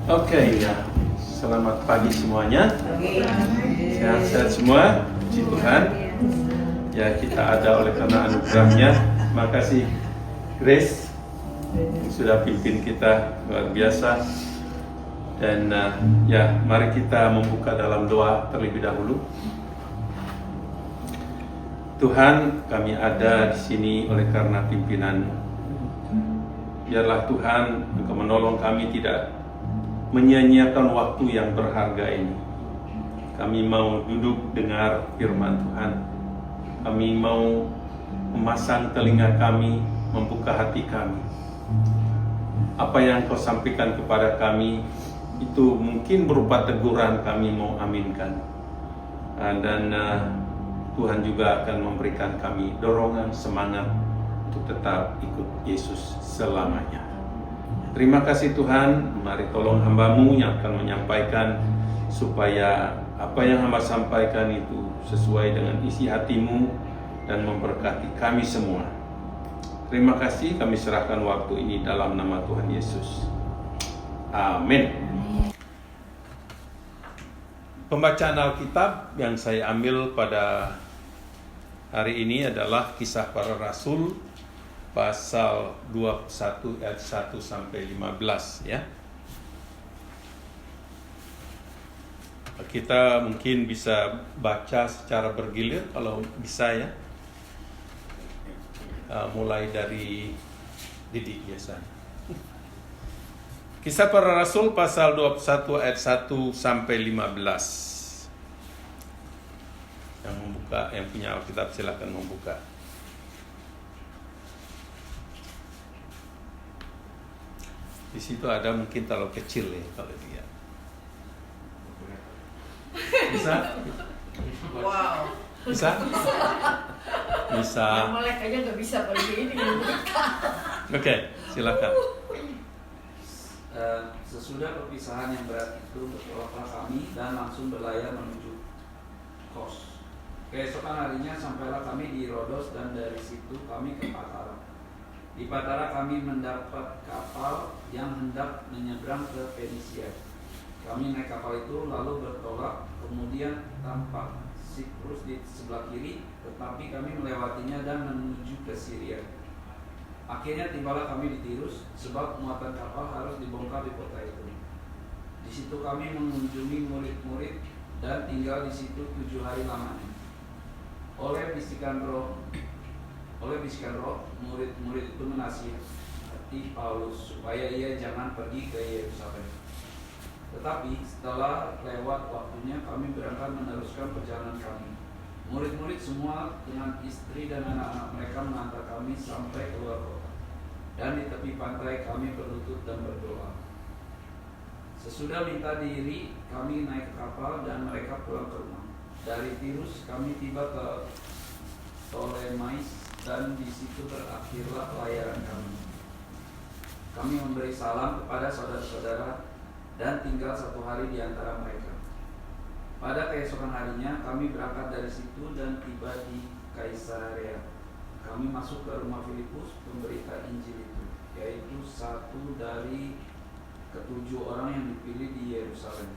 Oke, ya. Selamat pagi semuanya. Sehat-sehat semua, puji Tuhan. Ya, kita ada oleh karena anugerahnya. Terima kasih Grace yang sudah pimpin kita luar biasa. Dan ya, mari kita membuka dalam doa terlebih dahulu. Tuhan, kami ada di sini oleh karena pimpinan-Mu. Biarlah Tuhan Engkau menolong kami tidak menyia-nyiakan waktu yang berharga ini. Kami mau duduk dengar firman Tuhan. Kami mau memasang telinga kami, membuka hati kami. Apa yang Kau sampaikan kepada kami itu mungkin berupa teguran, kami mau aminkan. Dan Tuhan juga akan memberikan kami dorongan, semangat untuk tetap ikut Yesus selamanya. Terima kasih Tuhan, mari tolong hamba-Mu yang akan menyampaikan supaya apa yang hamba sampaikan itu sesuai dengan isi hati-Mu dan memberkati kami semua. Terima kasih, kami serahkan waktu ini dalam nama Tuhan Yesus. Amin. Pembacaan Alkitab yang saya ambil pada hari ini adalah Kisah Para Rasul pasal 21 ayat 1 sampai 15 ya. Kita mungkin bisa baca secara bergilir kalau bisa ya. Mulai dari Didi biasa. Kisah Para Rasul pasal 21 ayat 1 sampai 15. Yang membuka, yang punya Alkitab silakan membuka. Di situ ada mungkin terlalu kecil ya kalau dia. Bisa? Wow. Bisa? Bisa. Melek aja nggak bisa kalau ini. Oke, silakan. Sesudah perpisahan yang berat itu, bertolaklah kami dan langsung berlayar menuju Kos. Keesokan harinya sampailah kami di Rodos dan dari situ kami ke Patara. Di Patara kami mendapat kapal yang hendak menyeberang ke Fenisia. Kami naik kapal itu lalu bertolak, kemudian tampak Siprus di sebelah kiri, tetapi kami melewatinya dan menuju ke Syria. Akhirnya tibalah kami di Tirus, sebab muatan kapal harus dibongkar di kota itu. Di situ kami mengunjungi murid-murid dan tinggal di situ 7 hari lamanya. Oleh bisikan roh, murid-murid itu menasihati Paulus supaya ia jangan pergi ke Yerusalem. Tetapi setelah lewat waktunya, kami berangkat meneruskan perjalanan kami. Murid-murid semua dengan istri dan anak-anak mereka mengantar kami sampai keluar kota. Dan di tepi pantai kami berlutut dan berdoa. Sesudah minta diri, kami naik ke kapal dan mereka pulang ke rumah. Dari Tirus kami tiba ke Ptolemais dan di situ berakhirlah pelayaran kami. Kami memberi salam kepada saudara-saudara dan tinggal 1 hari di antara mereka. Pada keesokan harinya kami berangkat dari situ dan tiba di Kaisarea. Kami masuk ke rumah Filipus, pemberita Injil itu, yaitu satu dari ke-7 orang yang dipilih di Yerusalem.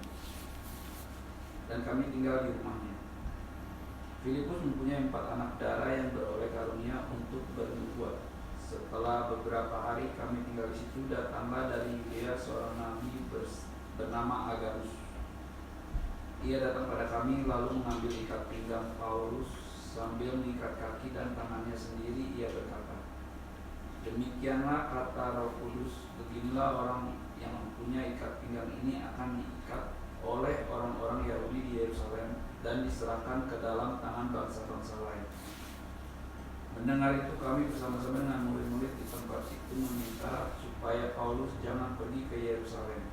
Dan kami tinggal di rumahnya. Filipus mempunyai 4 anak darah yang beroleh karunia untuk bernubuat. Setelah beberapa hari kami tinggal di situ, datanglah dari Yudea seorang nabi bernama Agabus. Ia datang pada kami lalu mengambil ikat pinggang Paulus sambil mengikat kaki dan tangannya sendiri. Ia berkata, "Demikianlah kata Roh Kudus, beginilah orang yang mempunyai ikat pinggang ini akan diikat oleh orang-orang Yahudi di Yerusalem dan diserahkan ke dalam tangan bangsa-bangsa lain." Mendengar itu kami bersama-sama dengan murid-murid di tempat itu meminta supaya Paulus jangan pergi ke Yerusalem.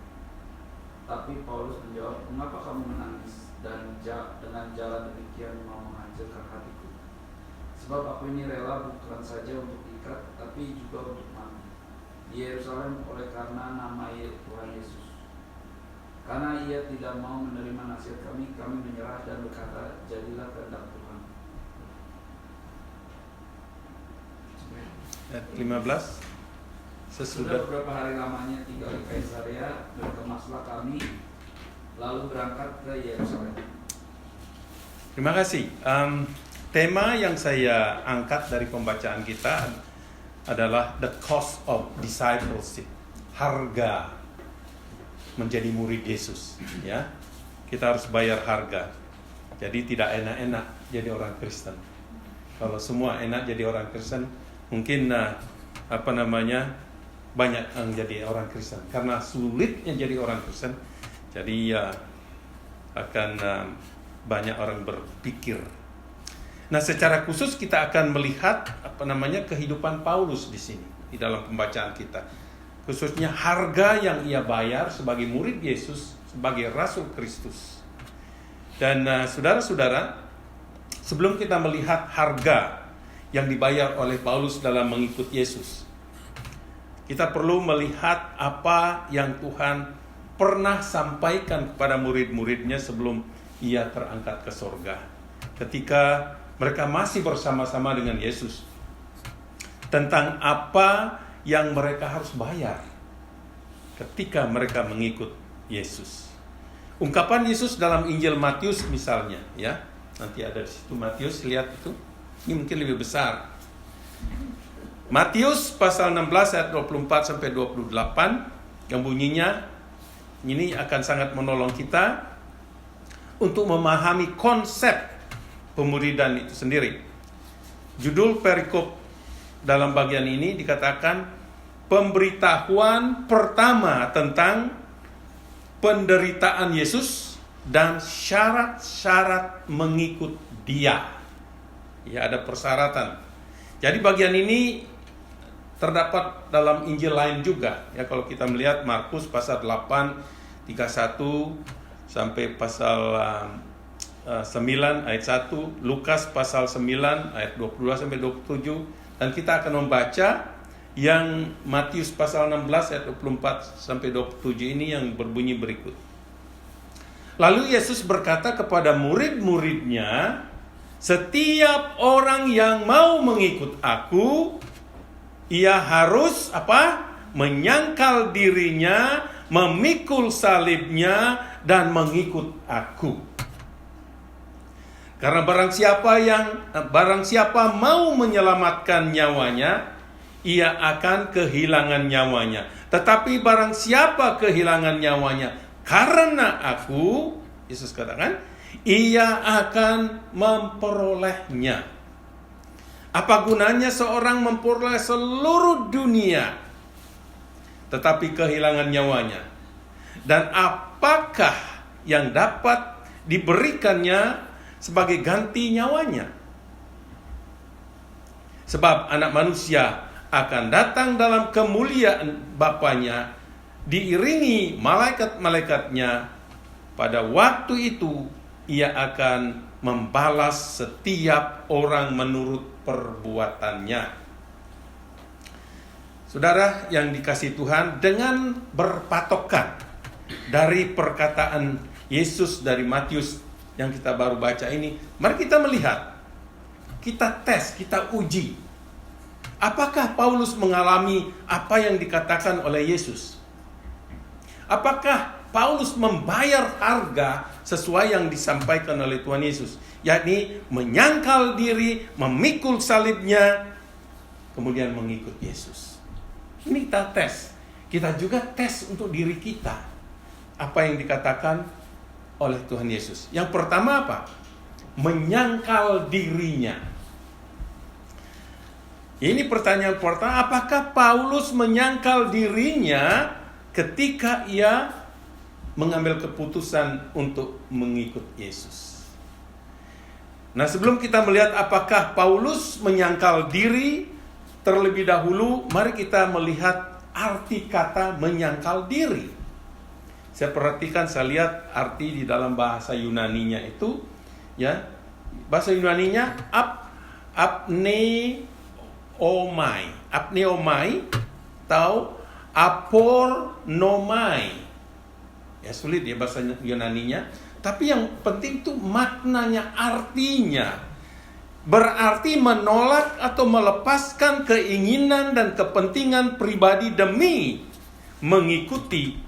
Tapi Paulus menjawab, "Mengapa kamu menangis dan dengan jalan demikian mau menghancurkan hatiku? Sebab aku ini rela bukan saja untuk diikat, tapi juga untuk mati di Yerusalem oleh karena nama Tuhan Yesus." Karena ia tidak mau menerima nasihat kami menyerah dan berkata, "Jadilah kehendak Tuhan." Ayat 15. Sudah beberapa hari lamanya tinggal di Kaisarea, berkemaslah kami, lalu berangkat ke Yerusalem. Terima kasih. Tema yang saya angkat dari pembacaan kita adalah the cost of discipleship, harga menjadi murid Yesus. Ya, kita harus bayar harga. Jadi tidak enak-enak jadi orang Kristen. Kalau semua enak jadi orang Kristen, mungkin banyak yang jadi orang Kristen. Karena sulitnya jadi orang Kristen, jadi akan banyak orang berpikir. Nah, secara khusus kita akan melihat kehidupan Paulus di sini di dalam pembacaan kita. Khususnya harga yang ia bayar sebagai murid Yesus, sebagai Rasul Kristus. Dan saudara-saudara, sebelum kita melihat harga yang dibayar oleh Paulus dalam mengikut Yesus, kita perlu melihat apa yang Tuhan pernah sampaikan kepada murid-muridnya sebelum ia terangkat ke sorga. Ketika mereka masih bersama-sama dengan Yesus, tentang apa yang mereka harus bayar ketika mereka mengikut Yesus. Ungkapan Yesus dalam Injil Matius misalnya, ya, nanti ada di situ Matius, lihat itu, ini mungkin lebih besar. Matius pasal 16 ayat 24 sampai 28 yang bunyinya ini akan sangat menolong kita untuk memahami konsep pemuridan itu sendiri. Judul perikop dalam bagian ini dikatakan pemberitahuan pertama tentang penderitaan Yesus dan syarat-syarat mengikut Dia. Ya, ada persyaratan. Jadi bagian ini terdapat dalam Injil lain juga. Ya, kalau kita melihat Markus pasal 8 31 sampai pasal 9 ayat 1, Lukas pasal 9 ayat 22 sampai 27, dan kita akan membaca yang Matius pasal 16 ayat 24 sampai 27 ini yang berbunyi berikut. Lalu Yesus berkata kepada murid-muridnya, setiap orang yang mau mengikut aku, ia harus menyangkal dirinya, memikul salibnya, dan mengikut aku. Karena barang siapa mau menyelamatkan nyawanya, ia akan kehilangan nyawanya. Tetapi barang siapa kehilangan nyawanya karena aku, Yesus katakan, ia akan memperolehnya. Apa gunanya seorang memperoleh seluruh dunia tetapi kehilangan nyawanya? Dan apakah yang dapat diberikannya sebagai ganti nyawanya? Sebab anak manusia akan datang dalam kemuliaan Bapanya diiringi malaikat-malaikatnya. Pada waktu itu ia akan membalas setiap orang menurut perbuatannya. Saudara yang dikasihi Tuhan, dengan berpatokan dari perkataan Yesus dari Matius yang kita baru baca ini, mari kita melihat, kita tes, kita uji. Apakah Paulus mengalami apa yang dikatakan oleh Yesus? Apakah Paulus membayar harga sesuai yang disampaikan oleh Tuhan Yesus, yakni menyangkal diri, memikul salibnya, kemudian mengikut Yesus? Ini kita tes. Kita juga tes untuk diri kita. Apa yang dikatakan oleh Tuhan Yesus. Yang pertama apa? Menyangkal dirinya. Ini pertanyaan pertama, apakah Paulus menyangkal dirinya ketika ia mengambil keputusan untuk mengikut Yesus? Nah, sebelum kita melihat apakah Paulus menyangkal diri, terlebih dahulu mari kita melihat arti kata menyangkal diri. Saya perhatikan, saya lihat arti di dalam bahasa Yunaninya itu, ya. Bahasa Yunaninya apneomai atau apornomai. Ya, sulit ya bahasa Yunaninya, tapi yang penting itu maknanya, artinya. berarti menolak atau melepaskan keinginan dan kepentingan pribadi demi mengikuti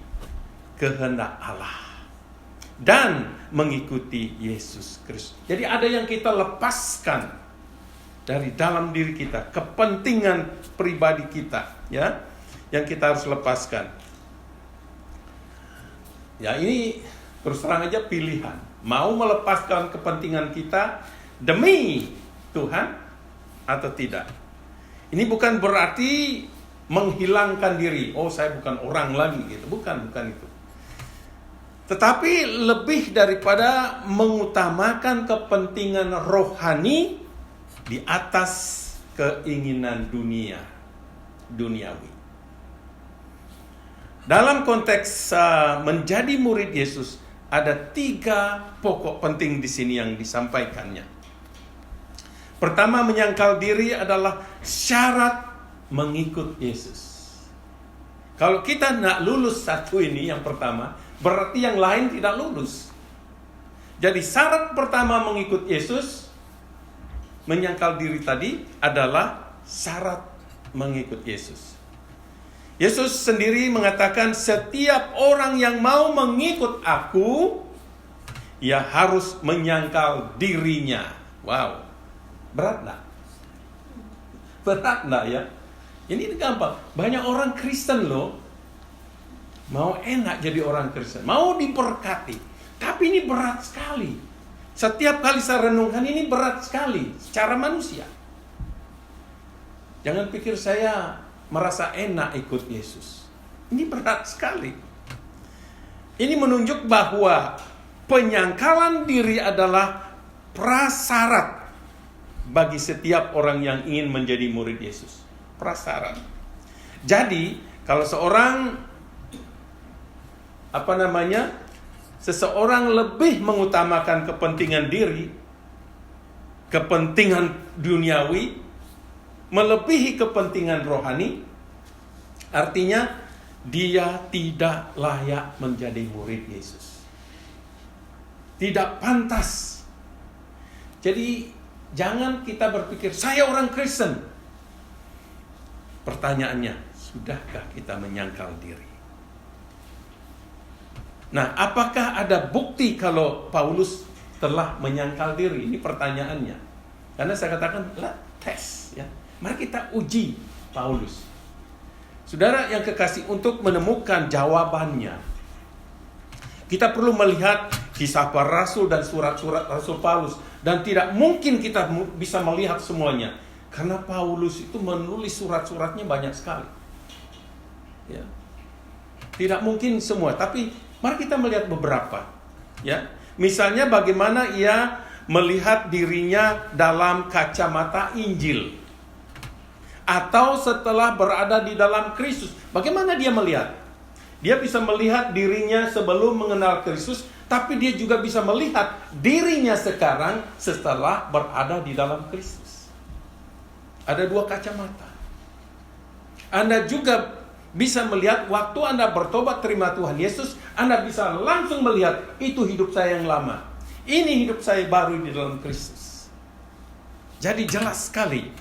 kehendak Allah dan mengikuti Yesus Kristus. Jadi ada yang kita lepaskan dari dalam diri kita, kepentingan pribadi kita, ya, yang kita harus lepaskan. Ya, ini terus terang aja pilihan. Mau melepaskan kepentingan kita demi Tuhan atau tidak. Ini bukan berarti menghilangkan diri. Oh, saya bukan orang lagi gitu. Bukan itu. Tetapi lebih daripada mengutamakan kepentingan rohani di atas keinginan duniawi. Dalam konteks menjadi murid Yesus, ada 3 pokok penting di sini yang disampaikannya. Pertama, menyangkal diri adalah syarat mengikut Yesus. Kalau kita nak lulus satu ini, yang pertama, berarti yang lain tidak lulus. Jadi syarat pertama mengikut Yesus, menyangkal diri tadi, adalah syarat mengikut Yesus. Yesus sendiri mengatakan, setiap orang yang mau mengikut aku, ia harus menyangkal dirinya. Wow, berat enggak? Berat enggak ya? Ini gampang. Banyak orang Kristen loh, mau enak jadi orang Kristen, mau diberkati. Tapi ini berat sekali. Setiap kali saya renungkan, ini berat sekali secara manusia. Jangan pikir saya merasa enak ikut Yesus. Ini berat sekali. Ini menunjuk bahwa penyangkalan diri adalah prasyarat bagi setiap orang yang ingin menjadi murid Yesus. Prasyarat. Jadi, kalau seseorang lebih mengutamakan kepentingan diri, kepentingan duniawi, melebihi kepentingan rohani, artinya dia tidak layak menjadi murid Yesus. Tidak pantas. Jadi jangan kita berpikir, saya orang Kristen. Pertanyaannya, sudahkah kita menyangkal diri? Nah, apakah ada bukti kalau Paulus telah menyangkal diri? Ini pertanyaannya. Karena saya katakan, tes ya. Mari kita uji Paulus. Saudara yang kekasih, untuk menemukan jawabannya, kita perlu melihat kisah para rasul dan surat-surat Rasul Paulus. Dan tidak mungkin kita bisa melihat semuanya. Karena Paulus itu menulis surat-suratnya banyak sekali. Ya. Tidak mungkin semua, tapi mari kita melihat beberapa. Ya. Misalnya bagaimana ia melihat dirinya dalam kacamata Injil. Atau setelah berada di dalam Kristus. Bagaimana dia melihat? Dia bisa melihat dirinya sebelum mengenal Kristus, tapi dia juga bisa melihat dirinya sekarang setelah berada di dalam Kristus. Ada 2 kacamata. Anda juga bisa melihat waktu Anda bertobat terima Tuhan Yesus, Anda bisa langsung melihat itu hidup saya yang lama. Ini hidup saya baru di dalam Kristus. Jadi jelas sekali.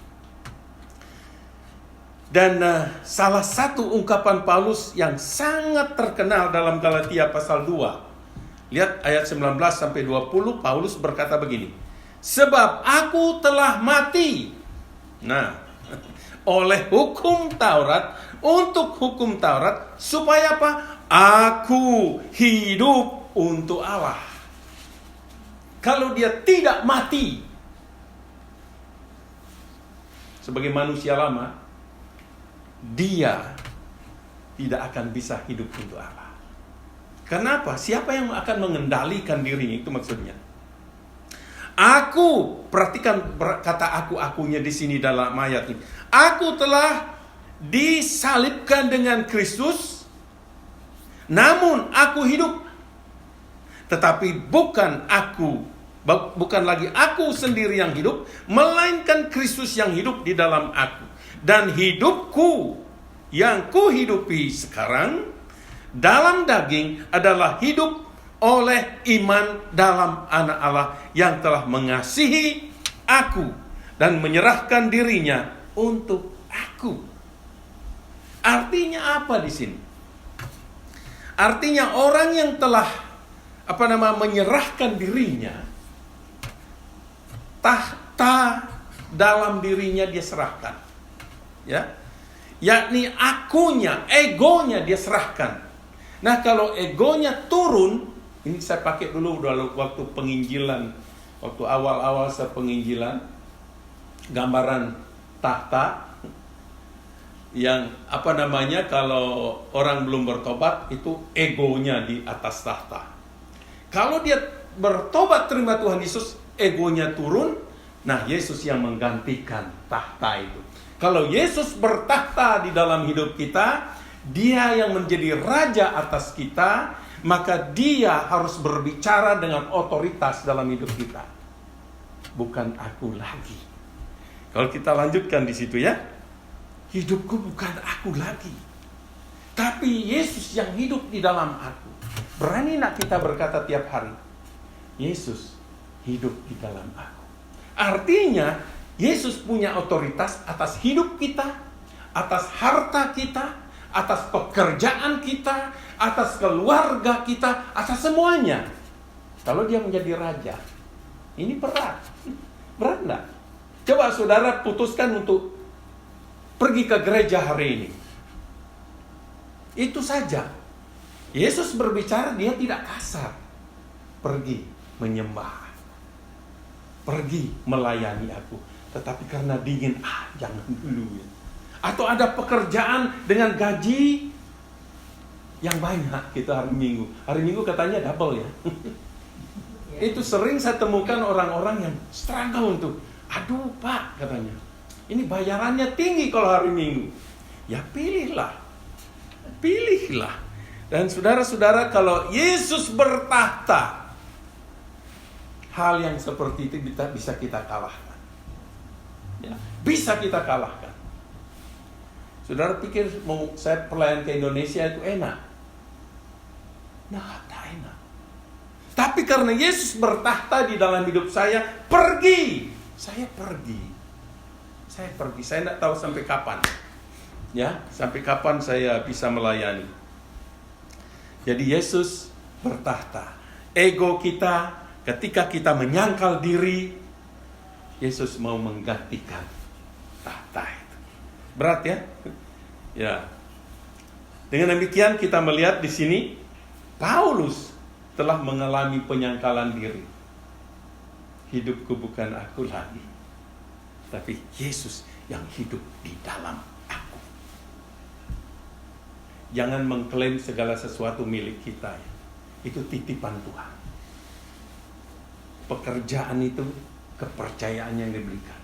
Dan salah satu ungkapan Paulus yang sangat terkenal dalam Galatia pasal 2. Lihat ayat 19 sampai 20, Paulus berkata begini. Sebab aku telah mati. Nah, oleh hukum Taurat, untuk hukum Taurat, supaya apa? Aku hidup untuk Allah. Kalau dia tidak mati sebagai manusia lama, dia tidak akan bisa hidup untuk Allah. Kenapa? Siapa yang akan mengendalikan dirinya? Itu maksudnya. Aku, perhatikan kata aku-akunya di sini dalam ayat ini. Aku telah disalibkan dengan Kristus, namun aku hidup. Tetapi bukan lagi aku sendiri yang hidup, melainkan Kristus yang hidup di dalam aku. Dan hidupku yang kuhidupi sekarang dalam daging adalah hidup oleh iman dalam Anak Allah yang telah mengasihi aku dan menyerahkan dirinya untuk aku. Artinya apa di sini? Artinya orang yang telah menyerahkan dirinya, tahta dalam dirinya dia serahkan. Ya. Yakni akunya, egonya dia serahkan. Nah, kalau egonya turun, ini saya pakai dulu waktu penginjilan, waktu awal-awal saya penginjilan, gambaran tahta yang kalau orang belum bertobat itu egonya di atas tahta. Kalau dia bertobat terima Tuhan Yesus, egonya turun, nah Yesus yang menggantikan tahta itu. Kalau Yesus bertahta di dalam hidup kita, Dia yang menjadi raja atas kita, maka Dia harus berbicara dengan otoritas dalam hidup kita. Bukan aku lagi. Kalau kita lanjutkan di situ ya, hidupku bukan aku lagi, tapi Yesus yang hidup di dalam aku. Berani nak kita berkata tiap hari, Yesus hidup di dalam aku. Artinya Yesus punya otoritas atas hidup kita, atas harta kita, atas pekerjaan kita, atas keluarga kita, atas semuanya. Kalau Dia menjadi raja, ini berat. Berat enggak? Coba saudara putuskan untuk pergi ke gereja hari ini. Itu saja. Yesus berbicara, Dia tidak kasar. Pergi menyembah, pergi melayani aku. Tetapi karena dingin, jangan dulu ya. Atau ada pekerjaan dengan gaji yang banyak kita hari Minggu. Hari Minggu katanya double ya. Itu sering saya temukan orang-orang yang struggle untuk, aduh Pak katanya, ini bayarannya tinggi kalau hari Minggu. Ya pilihlah. Dan saudara-saudara, kalau Yesus bertahta, hal yang seperti itu bisa kita kalahkan. Ya, bisa kita kalahkan. Saudara pikir mau saya pelayan ke Indonesia itu enak? Nah, tak enak. Tapi karena Yesus bertahta di dalam hidup saya, saya pergi. Saya tidak tahu sampai kapan. Ya, sampai kapan saya bisa melayani. Jadi Yesus bertahta. Ego kita, ketika kita menyangkal diri, Yesus mau menggantikan tahta itu. Berat ya? Ya. Dengan demikian kita melihat di sini Paulus telah mengalami penyangkalan diri. Hidupku bukan aku lagi, tapi Yesus yang hidup di dalam aku. Jangan mengklaim segala sesuatu milik kita. Itu titipan Tuhan. Pekerjaan itu kepercayaan yang diberikan.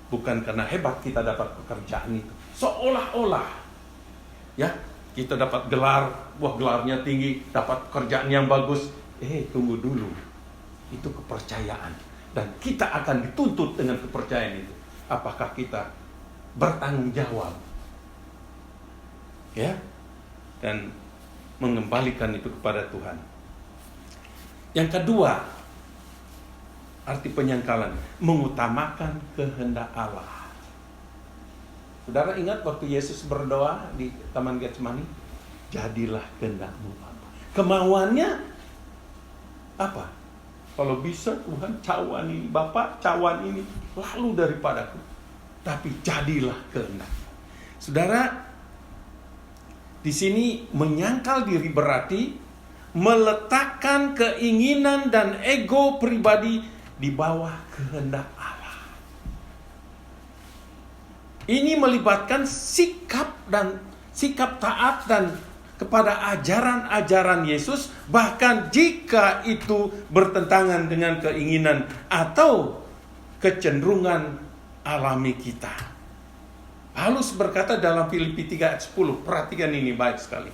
Bukan karena hebat kita dapat pekerjaan itu. Seolah-olah ya, kita dapat gelar, gelarnya tinggi, dapat pekerjaan yang bagus. Tunggu dulu. Itu kepercayaan. Dan kita akan dituntut dengan kepercayaan itu. Apakah kita bertanggung jawab? Ya. Dan mengembalikan itu kepada Tuhan. Yang kedua, arti penyangkalan, mengutamakan kehendak Allah. Saudara ingat waktu Yesus berdoa di Taman Getsemani? Jadilah kehendak-Mu Bapa. Kemauannya apa? Kalau bisa Tuhan cawan ini, Bapa cawan ini lalu daripadaku. Tapi jadilah kehendak-Mu. Saudara, di sini menyangkal diri berarti meletakkan keinginan dan ego pribadi di bawah kehendak Allah. Ini melibatkan sikap taat dan kepada ajaran-ajaran Yesus, bahkan jika itu bertentangan dengan keinginan atau kecenderungan alami kita. Paulus berkata dalam Filipi 3 ayat 10, perhatikan ini baik sekali.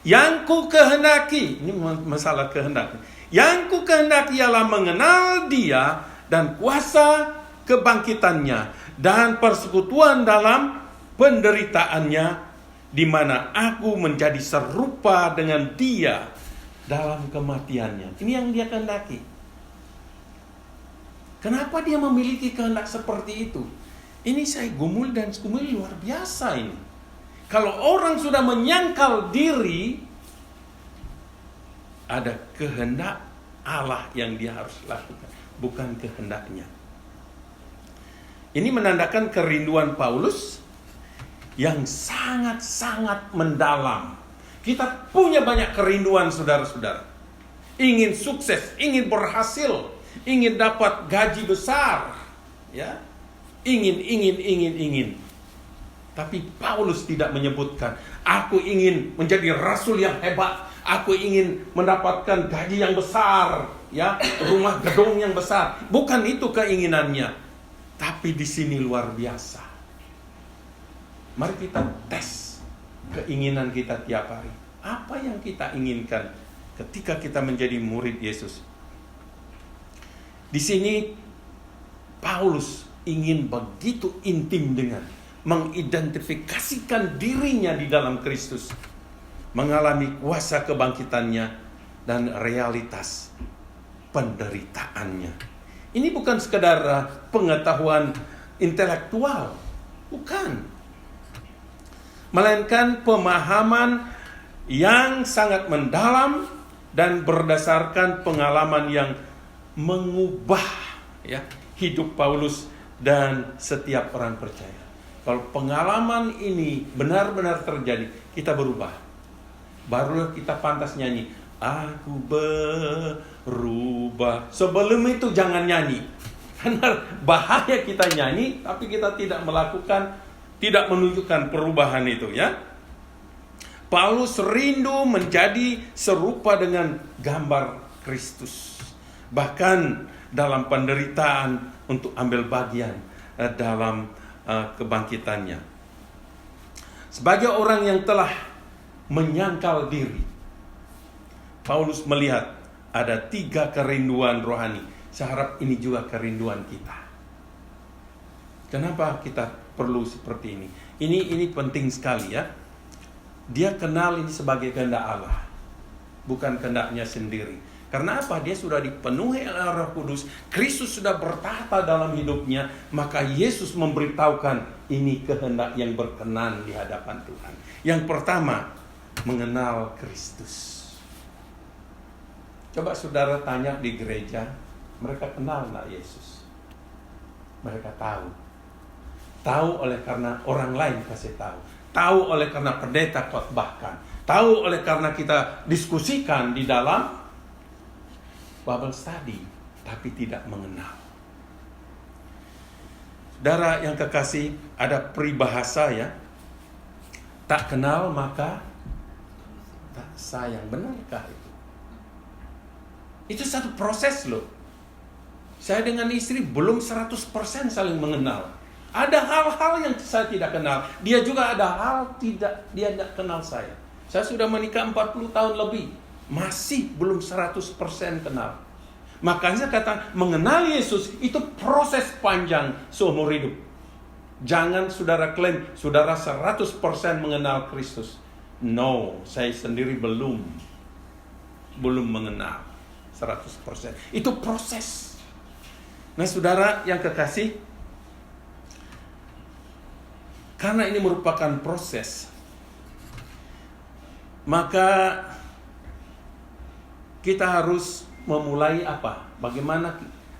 Yang ku kehendaki, ini masalah kehendak. Yang ku kehendaki ialah mengenal Dia dan kuasa kebangkitannya dan persekutuan dalam penderitaannya, di mana aku menjadi serupa dengan Dia dalam kematiannya. Ini yang Dia kehendaki. Kenapa dia memiliki kehendak seperti itu? Ini saya gumul dan gumul luar biasa ini. Kalau orang sudah menyangkal diri, ada kehendak Allah yang dia harus lakukan, bukan kehendaknya. Ini menandakan kerinduan Paulus yang sangat-sangat mendalam. Kita punya banyak kerinduan, saudara-saudara. Ingin sukses, ingin berhasil, ingin dapat gaji besar, ya. Ingin. Tapi Paulus tidak menyebutkan, aku ingin menjadi rasul yang hebat, aku ingin mendapatkan gaji yang besar, ya, rumah gedung yang besar. Bukan itu keinginannya. Tapi di sini luar biasa. Mari kita tes keinginan kita tiap hari. Apa yang kita inginkan ketika kita menjadi murid Yesus? Di sini Paulus ingin begitu intim dengan mengidentifikasikan dirinya di dalam Kristus, mengalami kuasa kebangkitannya dan realitas penderitaannya. Ini bukan sekedar pengetahuan intelektual, bukan, melainkan pemahaman yang sangat mendalam dan berdasarkan pengalaman yang mengubah, ya, hidup Paulus dan setiap orang percaya. Kalau pengalaman ini benar-benar terjadi, kita berubah. Barulah kita pantas nyanyi, aku berubah. Sebelum itu jangan nyanyi. Karena bahaya kita nyanyi, tapi kita tidak melakukan, tidak menunjukkan perubahan itu, ya. Paulus rindu menjadi serupa dengan gambar Kristus. Bahkan dalam penderitaan untuk ambil bagian dalam kebangkitannya. Sebagai orang yang telah menyangkal diri, Paulus melihat ada 3 kerinduan rohani. Saya harap ini juga kerinduan kita. Kenapa kita perlu seperti ini? Ini penting sekali, ya. Dia kenal ini sebagai kehendak Allah, bukan kehendaknya sendiri. Karena apa? Dia sudah dipenuhi oleh Roh Kudus. Kristus sudah bertahta dalam hidupnya. Maka Yesus memberitahukan ini kehendak yang berkenan di hadapan Tuhan. Yang pertama, mengenal Kristus. Coba saudara tanya di gereja, mereka kenal nggak Yesus? Mereka tahu. Tahu oleh karena orang lain kasih tahu. Tahu oleh karena pendeta khotbahkan. Tahu oleh karena kita diskusikan di dalam Bible study, tapi tidak mengenal. Saudara yang kekasih, ada peribahasa, ya. Tak kenal maka tak sayang. Benarkah itu? Itu satu proses loh. Saya dengan istri belum 100% saling mengenal. Ada hal-hal yang saya tidak kenal. Dia juga ada hal dia tidak kenal saya. Saya sudah menikah 40 tahun lebih. Masih belum 100% kenal. Makanya kata mengenal Yesus itu proses panjang seumur hidup. Jangan saudara klaim saudara 100% mengenal Kristus. No, saya sendiri belum mengenal 100%. Itu proses. Nah, saudara yang kekasih, karena ini merupakan proses, maka kita harus memulai apa? Bagaimana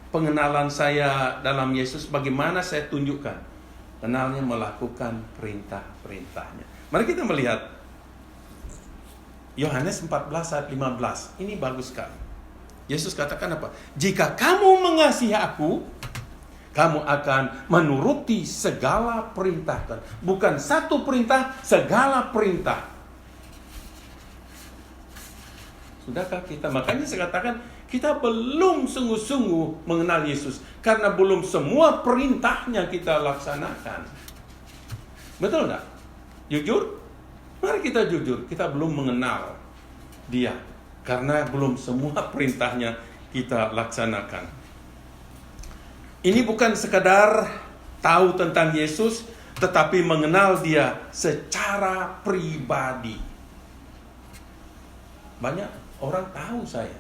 pengenalan saya dalam Yesus? Bagaimana saya tunjukkan? Kenalnya melakukan perintah-perintahnya. Mari kita melihat Yohanes 14 ayat 15. Ini bagus sekali. Yesus katakan apa? Jika kamu mengasihi aku, kamu akan menuruti segala perintah. Bukan satu perintah, segala perintah. Sudahkah kita? Makanya saya katakan kita belum sungguh-sungguh mengenal Yesus. Karena belum semua perintahnya kita laksanakan. Betul enggak? Jujur? Mari kita jujur. Kita belum mengenal Dia. Karena belum semua perintahnya kita laksanakan. Ini bukan sekadar tahu tentang Yesus, tetapi mengenal Dia secara pribadi. Banyak orang tahu saya,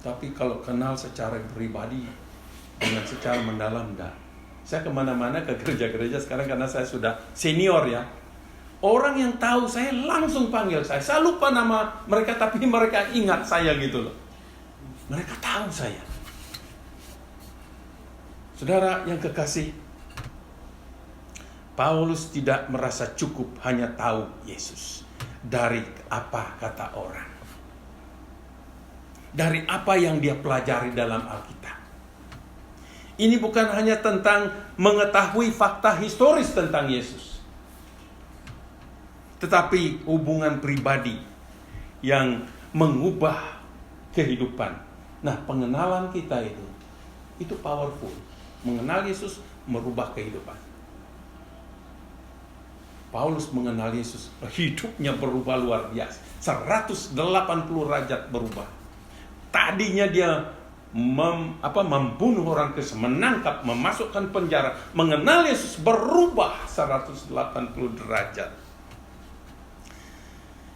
Tapi kalau kenal secara pribadi, dengan secara mendalam, enggak. Saya kemana-mana ke gereja-gereja sekarang karena saya sudah senior ya. Orang yang tahu saya langsung panggil saya. Saya lupa nama mereka tapi mereka ingat saya gitu loh. Mereka tahu saya. Saudara yang kekasih, Paulus tidak merasa cukup hanya tahu Yesus. Dari apa kata orang. Dari apa yang dia pelajari dalam Alkitab. Ini bukan hanya tentang mengetahui fakta historis tentang Yesus. Tetapi hubungan pribadi yang mengubah kehidupan. Nah, pengenalan kita itu powerful. Mengenal Yesus merubah kehidupan. Paulus mengenal Yesus, hidupnya berubah luar biasa. 180 derajat berubah. Tadinya dia membunuh orang Kristen, menangkap, memasukkan penjara. Mengenal Yesus berubah 180 derajat.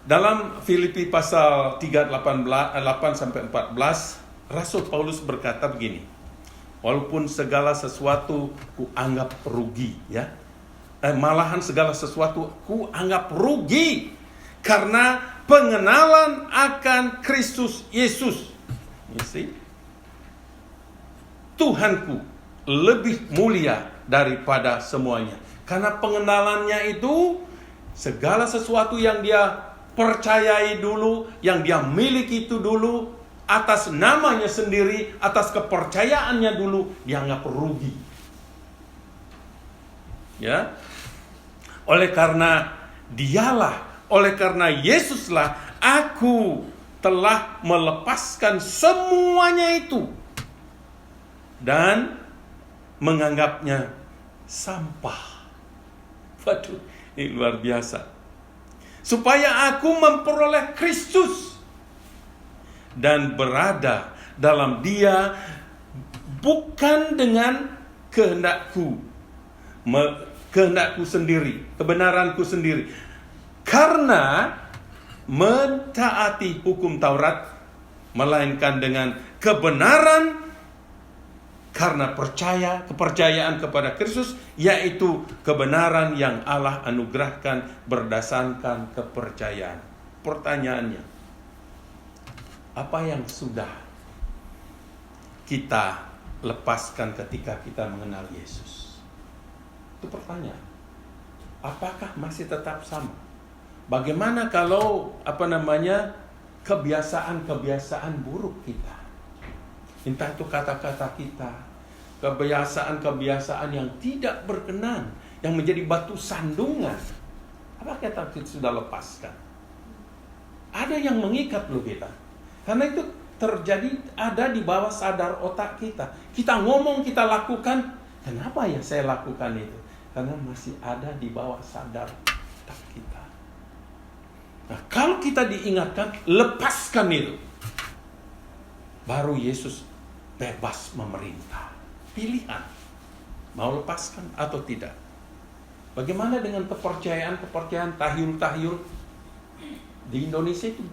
Dalam Filipi pasal 3:8-14, Rasul Paulus berkata begini, walaupun segala sesuatu kuanggap rugi, ya, malahan segala sesuatu kuanggap rugi karena pengenalan akan Kristus Yesus. You see? Tuhanku lebih mulia daripada semuanya. Karena pengenalannya itu segala sesuatu yang dia percayai dulu, yang dia miliki itu dulu, atas namanya sendiri, atas kepercayaannya dulu, dianggap rugi. Ya. Oleh karena dialah, oleh karena Yesuslah, aku telah melepaskan semuanya itu dan menganggapnya sampah. Waduh, ini luar biasa. Supaya aku memperoleh Kristus dan berada dalam Dia, bukan dengan kehendakku sendiri, kebenaranku sendiri. Karena mentaati hukum Taurat, melainkan dengan kebenaran karena kepercayaan kepada Kristus, yaitu kebenaran yang Allah anugerahkan berdasarkan kepercayaan. Pertanyaannya, apa yang sudah kita lepaskan ketika kita mengenal Yesus? Itu pertanyaan. Apakah masih tetap sama? Bagaimana kalau kebiasaan-kebiasaan buruk kita? Entah itu kata-kata kita, kebiasaan-kebiasaan yang tidak berkenan, yang menjadi batu sandungan. Apa kita sudah lepaskan? Ada yang mengikat loh kita. Karena itu terjadi ada di bawah sadar otak kita. Kita ngomong, kita lakukan. Kenapa ya saya lakukan itu? Karena masih ada di bawah sadar otak kita. Nah, kalau kita diingatkan, lepaskan itu. Baru Yesus bebas memerintah. Pilihan. Mau lepaskan atau tidak. Bagaimana dengan kepercayaan tahyul-tahyul? Di Indonesia itu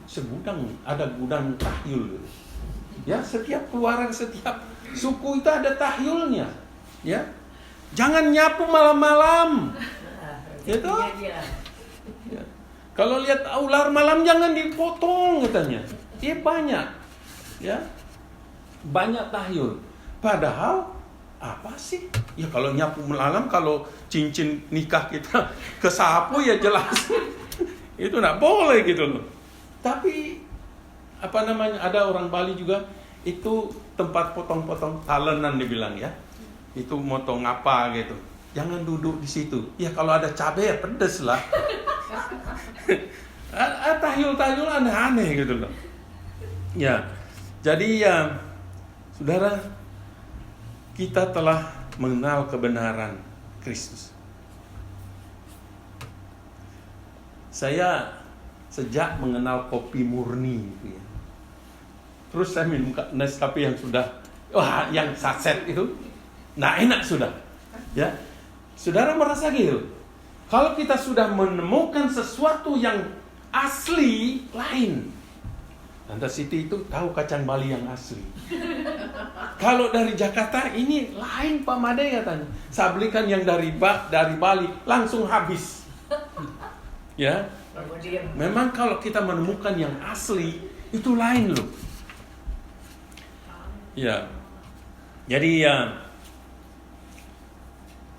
ada gudang tahyul. Ya, setiap keluarga, setiap suku itu ada tahyulnya. Ya. Jangan nyapu malam-malam. Gitu. Ya. Kalau lihat ular malam jangan dipotong katanya. Dia banyak. Ya. Banyak tahyul. Padahal apa sih? Ya kalau nyapu malam, kalau cincin nikah kita kesapu ya jelas. Itu enggak boleh gitu loh. Tapi ada orang Bali juga itu tempat potong-potong talenan dibilang ya. Itu motong apa gitu. Jangan duduk di situ. Ya kalau ada cabai ya pedes lah. Tahyul-tahyul aneh-aneh gitu loh. Ya. Jadi ya saudara, kita telah mengenal kebenaran Kristus. Saya sejak mengenal kopi murni gitu ya. Terus saya minum Nescafe yang sudah yang saset itu, nah enak sudah. Ya. Saudara merasa gitu. Kalau kita sudah menemukan sesuatu yang asli lain. Lantas itu tahu kacang Bali yang asli. Kalau dari Jakarta ini lain Pak Made katanya. Saya belikan yang dari Bali langsung habis. Ya. Memang kalau kita menemukan yang asli itu lain loh. Ya. Jadi ya,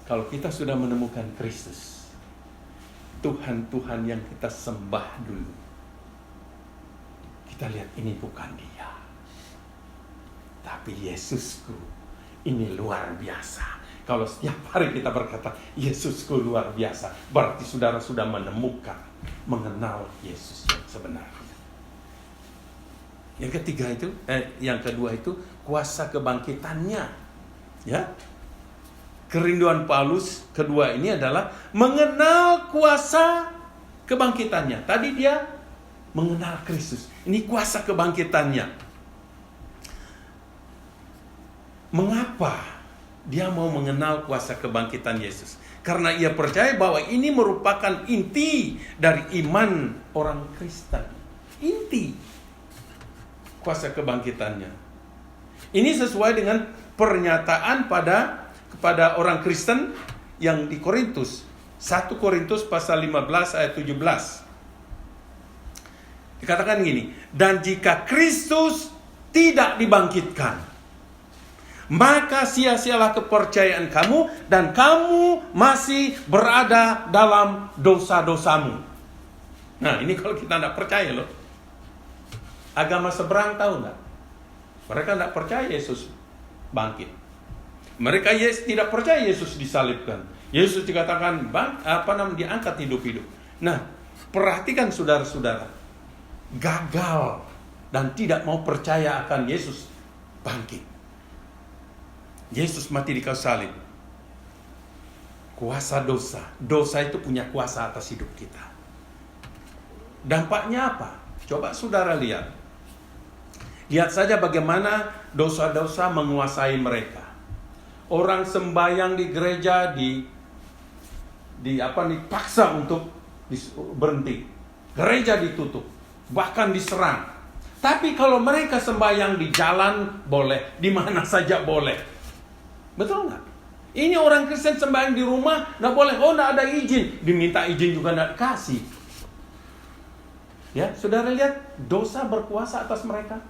kalau kita sudah menemukan Kristus, Tuhan yang kita sembah dulu, kita lihat ini bukan dia, tapi Yesusku ini luar biasa. Kalau setiap hari kita berkata Yesusku luar biasa, berarti saudara sudah mengenal Yesus yang sebenarnya. Yang kedua itu kuasa kebangkitannya. Ya. Kerinduan Paulus kedua ini adalah mengenal kuasa kebangkitannya. Tadi dia mengenal Kristus. Ini kuasa kebangkitannya. Mengapa dia mau mengenal kuasa kebangkitan Yesus? Karena ia percaya bahwa ini merupakan inti dari iman orang Kristen. Inti kuasa kebangkitannya. Ini sesuai dengan pernyataan kepada orang Kristen yang di Korintus. 1 Korintus pasal 15 ayat 17. Dikatakan gini, dan jika Kristus tidak dibangkitkan, maka sia-sialah kepercayaan kamu dan kamu masih berada dalam dosa-dosamu. Nah, ini kalau kita tidak percaya loh. Agama seberang tahu enggak? Mereka tidak percaya Yesus bangkit. Mereka tidak percaya Yesus disalibkan. Yesus dikatakan diangkat hidup-hidup. Nah, perhatikan saudara-saudara. Gagal dan tidak mau percaya akan Yesus bangkit. Yesus mati di kayu salib. Kuasa dosa. Dosa itu punya kuasa atas hidup kita. Dampaknya apa? Coba saudara lihat. Lihat saja bagaimana dosa-dosa menguasai mereka. Orang sembahyang di gereja dipaksa untuk berhenti. Gereja ditutup, bahkan diserang. Tapi kalau mereka sembahyang di jalan boleh, di mana saja boleh. Betul nggak? Ini orang Kristen sembahyang di rumah nggak boleh. Oh, nggak ada izin, diminta izin juga nggak kasih. Ya, saudara lihat dosa berkuasa atas mereka.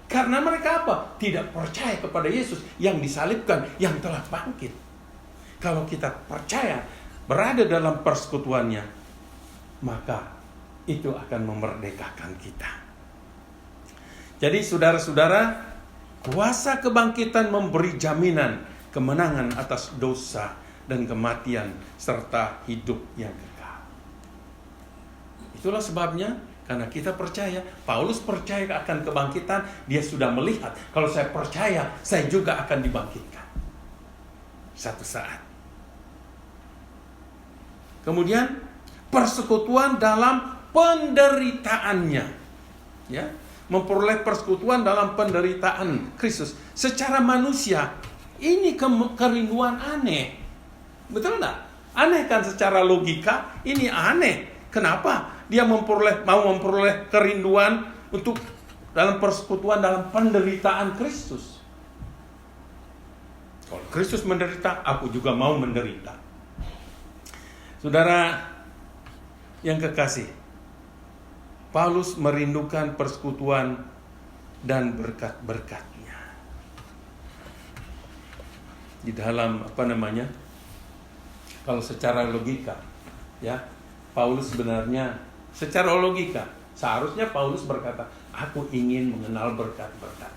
Karena mereka apa? Tidak percaya kepada Yesus yang disalibkan, yang telah bangkit. Kalau kita percaya, berada dalam persekutuannya, maka itu akan memerdekakan kita. Jadi saudara-saudara, kuasa kebangkitan memberi jaminan kemenangan atas dosa dan kematian serta hidup yang kekal. Itulah sebabnya, karena kita percaya, Paulus percaya akan kebangkitan, dia sudah melihat, kalau saya percaya, saya juga akan dibangkitkan satu saat. Kemudian persekutuan dalam penderitaannya, ya, memperoleh persekutuan dalam penderitaan Kristus secara manusia. Ini kerinduan aneh, betul enggak? Aneh kan secara logika? Ini aneh. Kenapa dia mau memperoleh kerinduan untuk dalam persekutuan dalam penderitaan Kristus? Kalau Kristus menderita, aku juga mau menderita. Saudara yang kekasih, Paulus merindukan persekutuan dan berkat-berkatnya. Di dalam kalau secara logika, ya, Paulus sebenarnya secara logika seharusnya Paulus berkata, aku ingin mengenal berkat-berkatnya,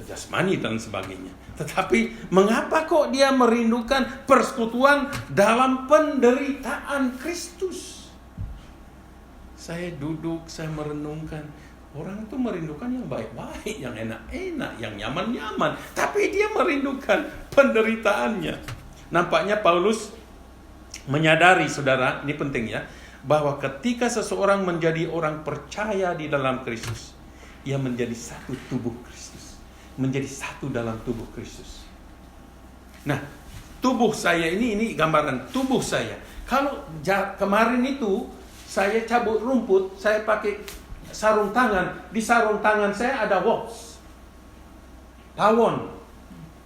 jasmani dan sebagainya. Tetapi mengapa kok dia merindukan persekutuan dalam penderitaan Kristus? Saya duduk, saya merenungkan, orang itu merindukan yang baik-baik, yang enak-enak, yang nyaman-nyaman, tapi dia merindukan penderitaannya. Nampaknya Paulus menyadari, saudara, ini penting ya, bahwa ketika seseorang menjadi orang percaya di dalam Kristus, ia menjadi satu tubuh Kristus, menjadi satu dalam tubuh Kristus. Nah, tubuh saya ini gambaran tubuh saya. Kalau kemarin itu saya cabut rumput, saya pakai sarung tangan. Di sarung tangan saya ada wasp, tawon.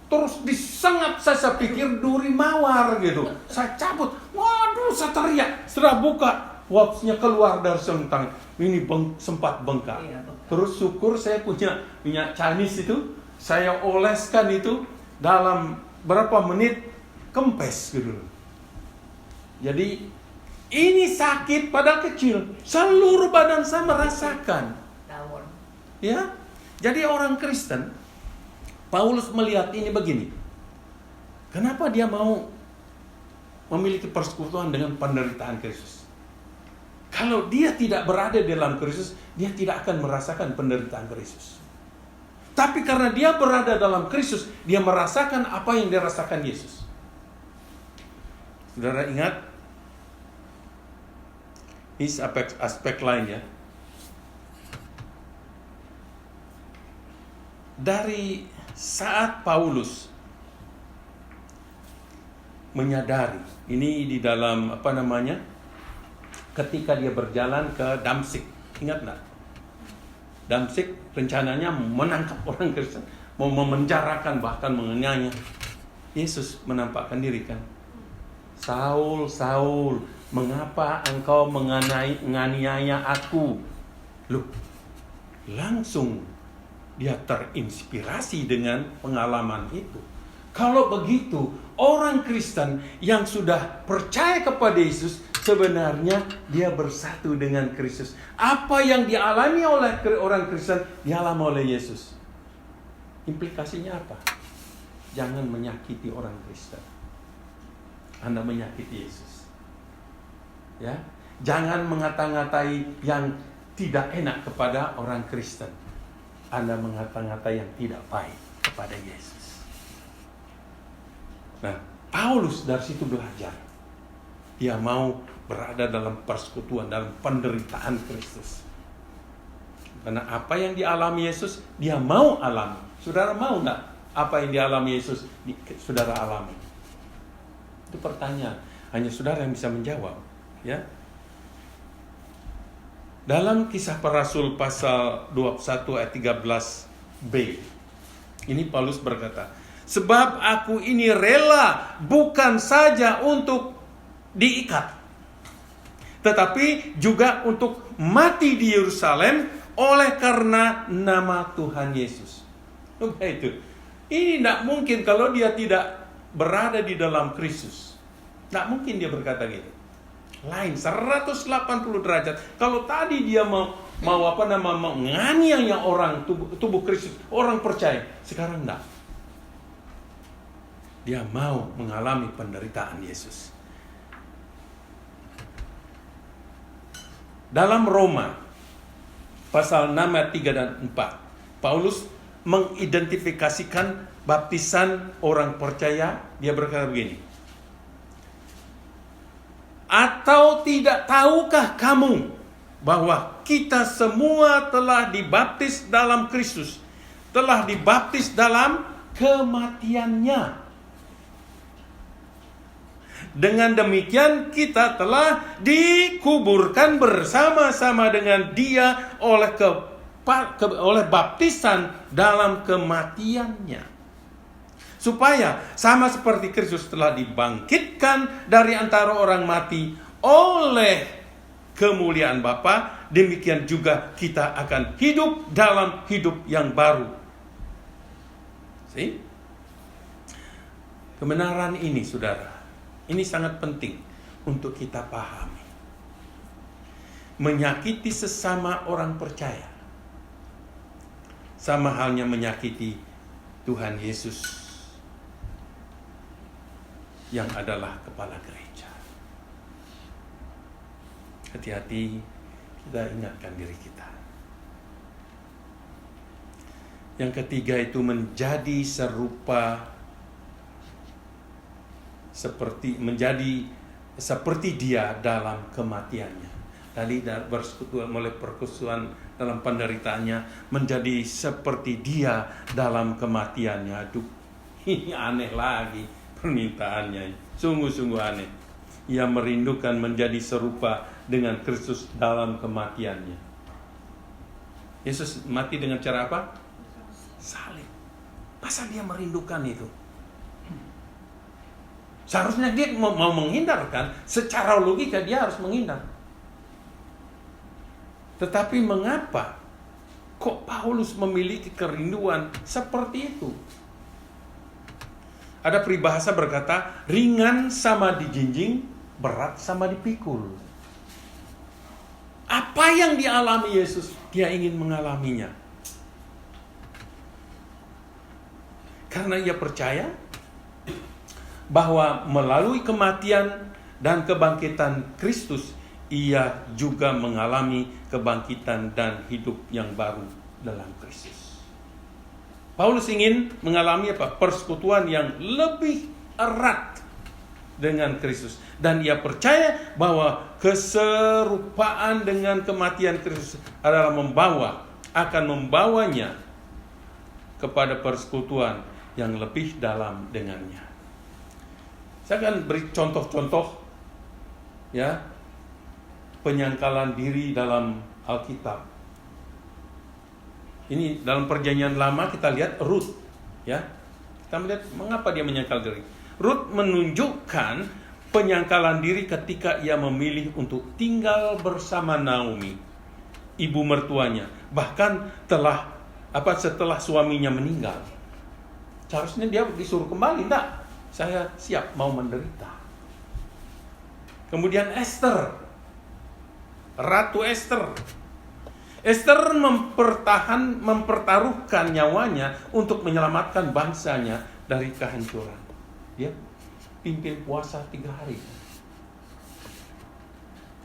Terus disengat, saya pikir duri mawar gitu. Saya cabut, waduh, saya teriak. Setelah buka, waspnya keluar dari sarung tangan. Ini sempat bengkak. Iya, bengkak. Terus Terus syukur saya punya minyak Chinese itu, saya oleskan itu dalam berapa menit kempes gitu. Jadi ini sakit padahal kecil, seluruh badan saya merasakan. tawon. Ya, jadi orang Kristen, Paulus melihat ini begini. Kenapa dia mau memiliki persekutuan dengan penderitaan Kristus? Kalau dia tidak berada dalam Kristus, dia tidak akan merasakan penderitaan Kristus. Tapi karena dia berada dalam Kristus, dia merasakan apa yang dirasakan Yesus. Saudara ingat, ini aspek lain ya. Dari saat Paulus menyadari, ini di dalam ketika dia berjalan ke Damsyik, ingat nggak? Damsyik rencananya menangkap orang Kristen, mau memenjarakan, bahkan menganiaya. Yesus menampakkan diri kan, Saul, Saul, mengapa engkau menganiaya aku? Loh, langsung dia terinspirasi dengan pengalaman itu. Kalau begitu, orang Kristen yang sudah percaya kepada Yesus, sebenarnya dia bersatu dengan Kristus. Apa yang dialami oleh orang Kristen, dialami oleh Yesus. Implikasinya apa? Jangan menyakiti orang Kristen. Anda menyakiti Yesus. Ya, jangan mengata-ngatai yang tidak enak kepada orang Kristen. Anda mengata-ngatai yang tidak baik kepada Yesus. Nah, Paulus dari situ belajar. Dia mau berada dalam persekutuan, dalam penderitaan Kristus. Karena apa yang dialami Yesus, dia mau alami. Saudara mau nggak apa yang dialami Yesus, saudara alami? Itu pertanyaan. Hanya saudara yang bisa menjawab. Ya. Dalam Kisah Para Rasul pasal 21 ayat 13b, ini Paulus berkata, sebab aku ini rela bukan saja untuk diikat, tetapi juga untuk mati di Yerusalem oleh karena nama Tuhan Yesus. Itu. Ini tidak mungkin kalau dia tidak berada di dalam Kristus. Tidak mungkin dia berkata gitu. Lain 180 derajat. Kalau tadi dia mau menganiaya orang tubuh Kristus, orang percaya, sekarang enggak. Dia mau mengalami penderitaan Yesus. Dalam Roma pasal 6 ayat 3 dan 4, Paulus mengidentifikasikan baptisan orang percaya. Dia berkata begini, atau tidak tahukah kamu bahwa kita semua telah dibaptis dalam Kristus, telah dibaptis dalam kematiannya. Dengan demikian kita telah dikuburkan bersama-sama dengan Dia oleh baptisan dalam kematiannya. Supaya sama seperti Kristus telah dibangkitkan dari antara orang mati oleh kemuliaan Bapa, demikian juga kita akan hidup dalam hidup yang baru. See? Kebenaran ini, saudara, ini sangat penting untuk kita pahami. Menyakiti sesama orang percaya sama halnya menyakiti Tuhan Yesus yang adalah kepala gereja. Hati-hati, kita ingatkan diri kita. Yang ketiga itu menjadi serupa menjadi seperti Dia dalam kematiannya. Tadi bersekutu oleh persekutuan dalam penderitaannya, menjadi seperti Dia dalam kematiannya. Aduh, ini aneh lagi permintaannya, sungguh-sungguh aneh. ia merindukan menjadi serupa dengan Kristus dalam kematiannya. Yesus mati dengan cara apa? Salib. Masa dia merindukan itu? Seharusnya dia mau menghindarkan, secara logika dia harus menghindar. Tetapi mengapa kok Paulus memiliki kerinduan seperti itu? Ada peribahasa berkata, ringan sama dijinjing, berat sama dipikul. Apa yang dialami Yesus, dia ingin mengalaminya. Karena ia percaya bahwa melalui kematian dan kebangkitan Kristus, ia juga mengalami kebangkitan dan hidup yang baru dalam Kristus. Paulus ingin mengalami apa? Persekutuan yang lebih erat dengan Kristus. Dan ia percaya bahwa keserupaan dengan kematian Kristus adalah akan membawanya kepada persekutuan yang lebih dalam dengannya. Saya akan beri contoh-contoh ya, penyangkalan diri dalam Alkitab. Ini dalam perjanjian lama kita lihat Rut, ya. Kita melihat mengapa dia menyangkal diri. Rut menunjukkan penyangkalan diri ketika ia memilih untuk tinggal bersama Naomi, ibu mertuanya, bahkan setelah suaminya meninggal. Seharusnya dia disuruh kembali, enggak. Saya siap mau menderita. Kemudian Esther, Ratu Esther. Esther mempertaruhkan nyawanya untuk menyelamatkan bangsanya dari kehancuran. Dia pimpin puasa 3 hari.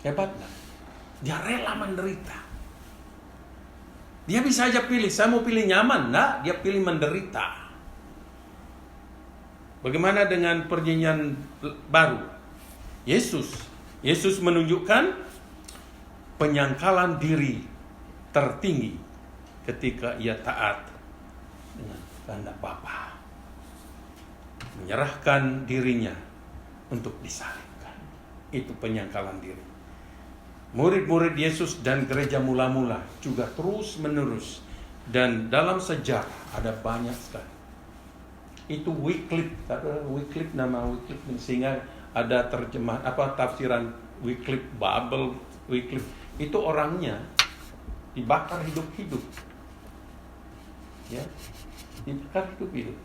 Hebat gak? Dia rela menderita. Dia bisa aja pilih, saya mau pilih nyaman. Nah, dia pilih menderita. Bagaimana dengan perjanjian baru? Yesus menunjukkan penyangkalan diri tertinggi ketika ia taat dengan kehendak Bapa, menyerahkan dirinya untuk disalibkan. Itu penyangkalan diri. Murid-murid Yesus dan gereja mula-mula juga terus menerus, dan dalam sejarah ada banyak sekali. Itu Wycliffe, nama Wycliffe, sehingga ada terjemahan tafsiran Wycliffe, Babel Wycliffe. Itu orangnya dibakar hidup-hidup, ya, dibakar hidup-hidup,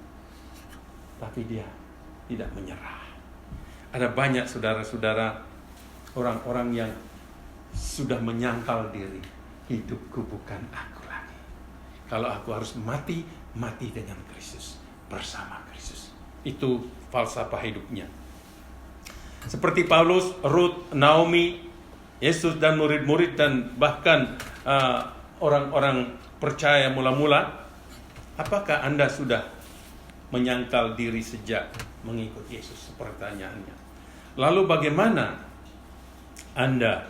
tapi dia tidak menyerah. Ada banyak saudara-saudara orang-orang yang sudah menyangkal diri, hidupku bukan aku lagi. Kalau aku harus mati dengan Kristus, bersama Kristus. Itu falsafah hidupnya. Seperti Paulus, Rut, Naomi, Yesus dan murid-murid, dan bahkan orang-orang percaya mula-mula. Apakah Anda sudah menyangkal diri sejak mengikut Yesus? Pertanyaannya. Lalu bagaimana Anda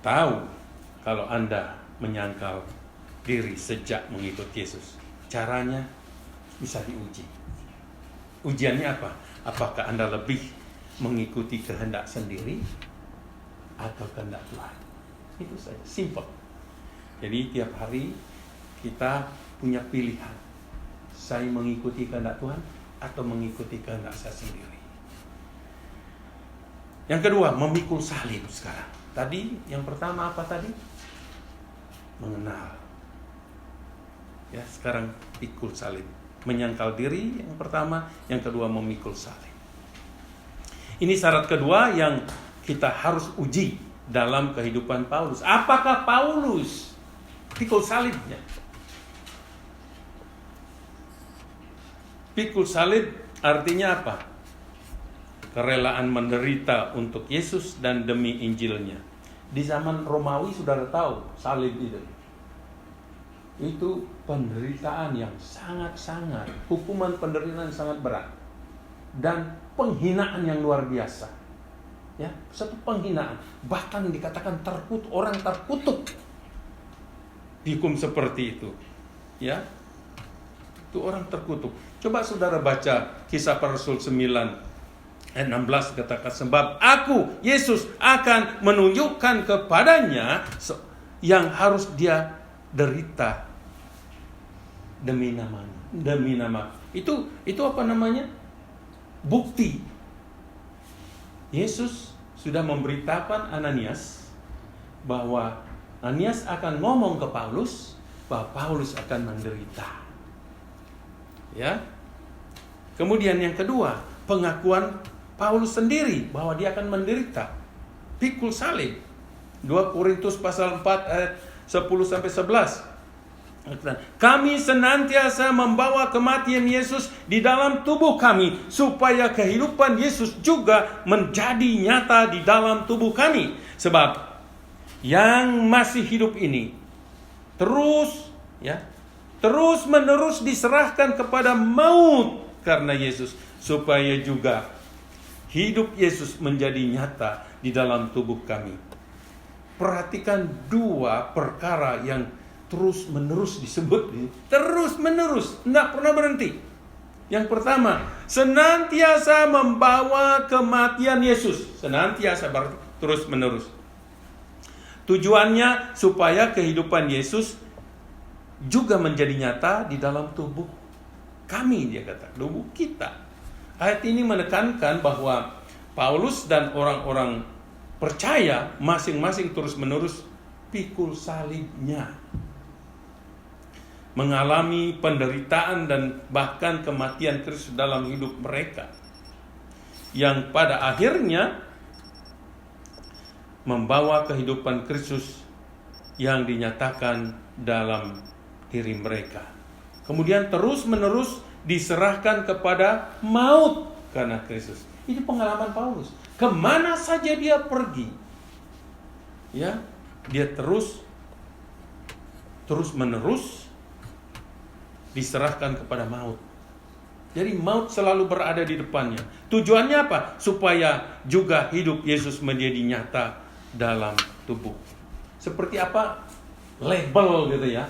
tahu kalau Anda menyangkal diri sejak mengikut Yesus? Caranya bisa diuji. Ujiannya apa? Apakah Anda lebih mengikuti kehendak sendiri atau kehendak Tuhan? Itu saja, simple. Jadi tiap hari kita punya pilihan. Saya mengikuti kehendak Tuhan atau mengikuti kehendak saya sendiri. Yang kedua, memikul salib sekarang. Tadi yang pertama apa tadi? Mengenal. Ya, sekarang pikul salib. Menyangkal diri yang pertama, yang kedua memikul salib. Ini syarat kedua yang kita harus uji dalam kehidupan Paulus. Apakah Paulus pikul salibnya? Pikul salib artinya apa? Kerelaan menderita untuk Yesus dan demi Injilnya. Di zaman Romawi saudara tahu salib itu penderitaan yang sangat-sangat, hukuman penderitaan yang sangat berat dan penghinaan yang luar biasa. Ya, satu penghinaan, bahkan dikatakan orang terkutuk dihukum seperti itu. Ya, itu orang terkutuk. Coba saudara baca Kisah Para Rasul 9 Ayat 16 katakan, sebab aku, Yesus, akan menunjukkan kepadanya yang harus dia derita demi nama. Itu apa namanya? Bukti. Yesus sudah memberitakan Ananias bahwa Ananias akan ngomong ke Paulus bahwa Paulus akan menderita. Ya. Kemudian yang kedua, pengakuan Paulus sendiri bahwa dia akan menderita, pikul salib. 2 Korintus pasal 4 ayat 10 sampai 11. Kami senantiasa membawa kematian Yesus di dalam tubuh kami, supaya kehidupan Yesus juga menjadi nyata di dalam tubuh kami. Sebab yang masih hidup ini terus menerus diserahkan kepada maut karena Yesus, supaya juga hidup Yesus menjadi nyata di dalam tubuh kami. Perhatikan dua perkara yang terus menerus disebut, terus menerus, tidak pernah berhenti. Yang pertama, senantiasa membawa kematian Yesus, senantiasa terus menerus. Tujuannya supaya kehidupan Yesus juga menjadi nyata di dalam tubuh kami, dia kata, tubuh kita. Ayat ini menekankan bahwa Paulus dan orang-orang percaya masing-masing terus-menerus pikul salibnya, mengalami penderitaan dan bahkan kematian Kristus dalam hidup mereka, yang pada akhirnya membawa kehidupan Kristus yang dinyatakan dalam diri mereka. Kemudian terus-menerus diserahkan kepada maut karena Kristus. Ini pengalaman Paulus. Kemana saja dia pergi, ya, dia terus-menerus diserahkan kepada maut. Jadi maut selalu berada di depannya. Tujuannya apa? Supaya juga hidup Yesus menjadi nyata dalam tubuh. Seperti apa label gitu ya?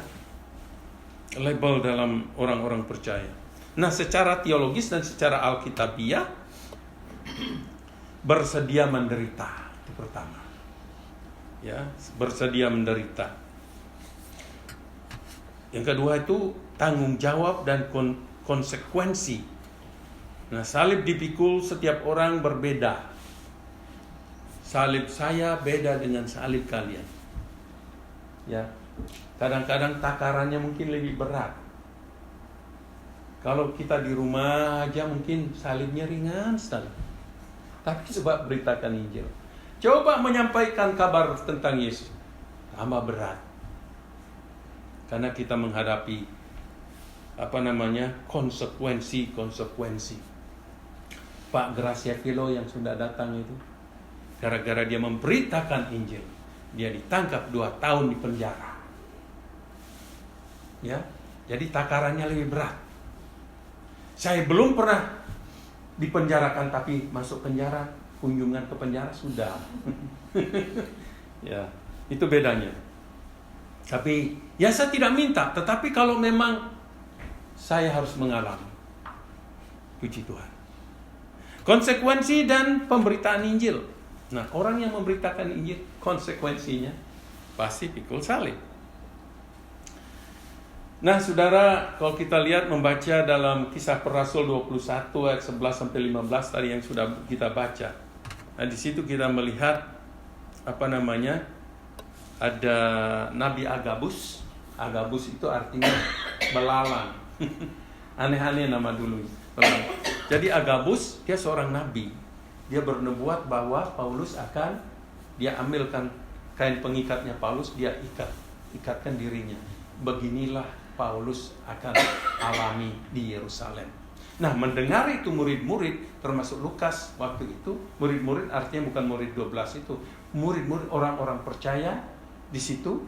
Label dalam orang-orang percaya. Nah, secara teologis dan secara alkitabiah, bersedia menderita itu pertama. Ya, bersedia menderita. Yang kedua itu tanggung jawab dan konsekuensi. Nah, salib dipikul setiap orang berbeda. Salib saya beda dengan salib kalian. Ya. Kadang-kadang takarannya mungkin lebih berat. Kalau kita di rumah aja mungkin salibnya ringan sekali. Tapi coba beritakan Injil. Coba menyampaikan kabar tentang Yesus. Tambah berat. Karena kita menghadapi konsekuensi. Pak Gracia Filo yang sudah datang itu, gara-gara dia memberitakan Injil, dia ditangkap 2 tahun di penjara. Ya, jadi takarannya lebih berat. Saya belum pernah dipenjarakan, tapi masuk penjara, kunjungan ke penjara sudah. Ya, itu bedanya. Tapi ya saya tidak minta, tetapi kalau memang saya harus mengalami, puji Tuhan. Konsekuensi dan pemberitaan Injil. Nah, orang yang memberitakan Injil, konsekuensinya pasti pikul salib. Nah, saudara, kalau kita lihat membaca dalam Kisah Para Rasul 21 ayat 11 sampai 15 tadi yang sudah kita baca. Nah, di situ kita melihat ada Nabi Agabus. Agabus itu artinya belalang. Aneh-aneh nama dulu. Jadi Agabus dia seorang nabi. Dia bernubuat bahwa Paulus dia ambilkan kain pengikatnya Paulus, dia ikatkan dirinya. Beginilah Paulus akan alami di Yerusalem. Nah, mendengar itu murid-murid, termasuk Lukas waktu itu, murid-murid artinya bukan murid 12 itu, murid-murid orang-orang percaya di situ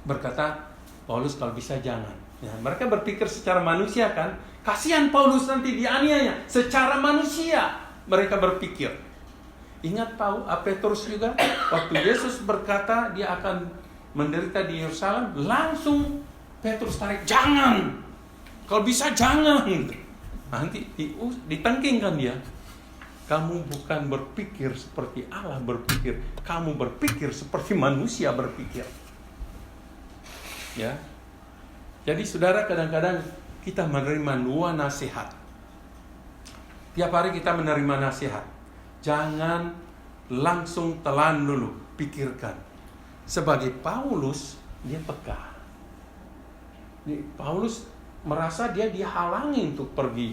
berkata, Paulus kalau bisa jangan. Ya, mereka berpikir secara manusia kan, kasihan Paulus nanti dianiaya. Secara manusia mereka berpikir. Ingat Petrus juga, waktu Yesus berkata dia akan menderita di Yerusalem, langsung Petrus tarik, jangan, kalau bisa jangan. Nanti ditengkingkan dia. kamu bukan berpikir seperti Allah berpikir, kamu berpikir seperti manusia berpikir. Ya. Jadi saudara, kadang-kadang kita menerima dua nasihat. Tiap hari kita menerima nasihat. Jangan langsung telan dulu, pikirkan. Sebagai Paulus, dia peka. Paulus merasa dia dihalangi untuk pergi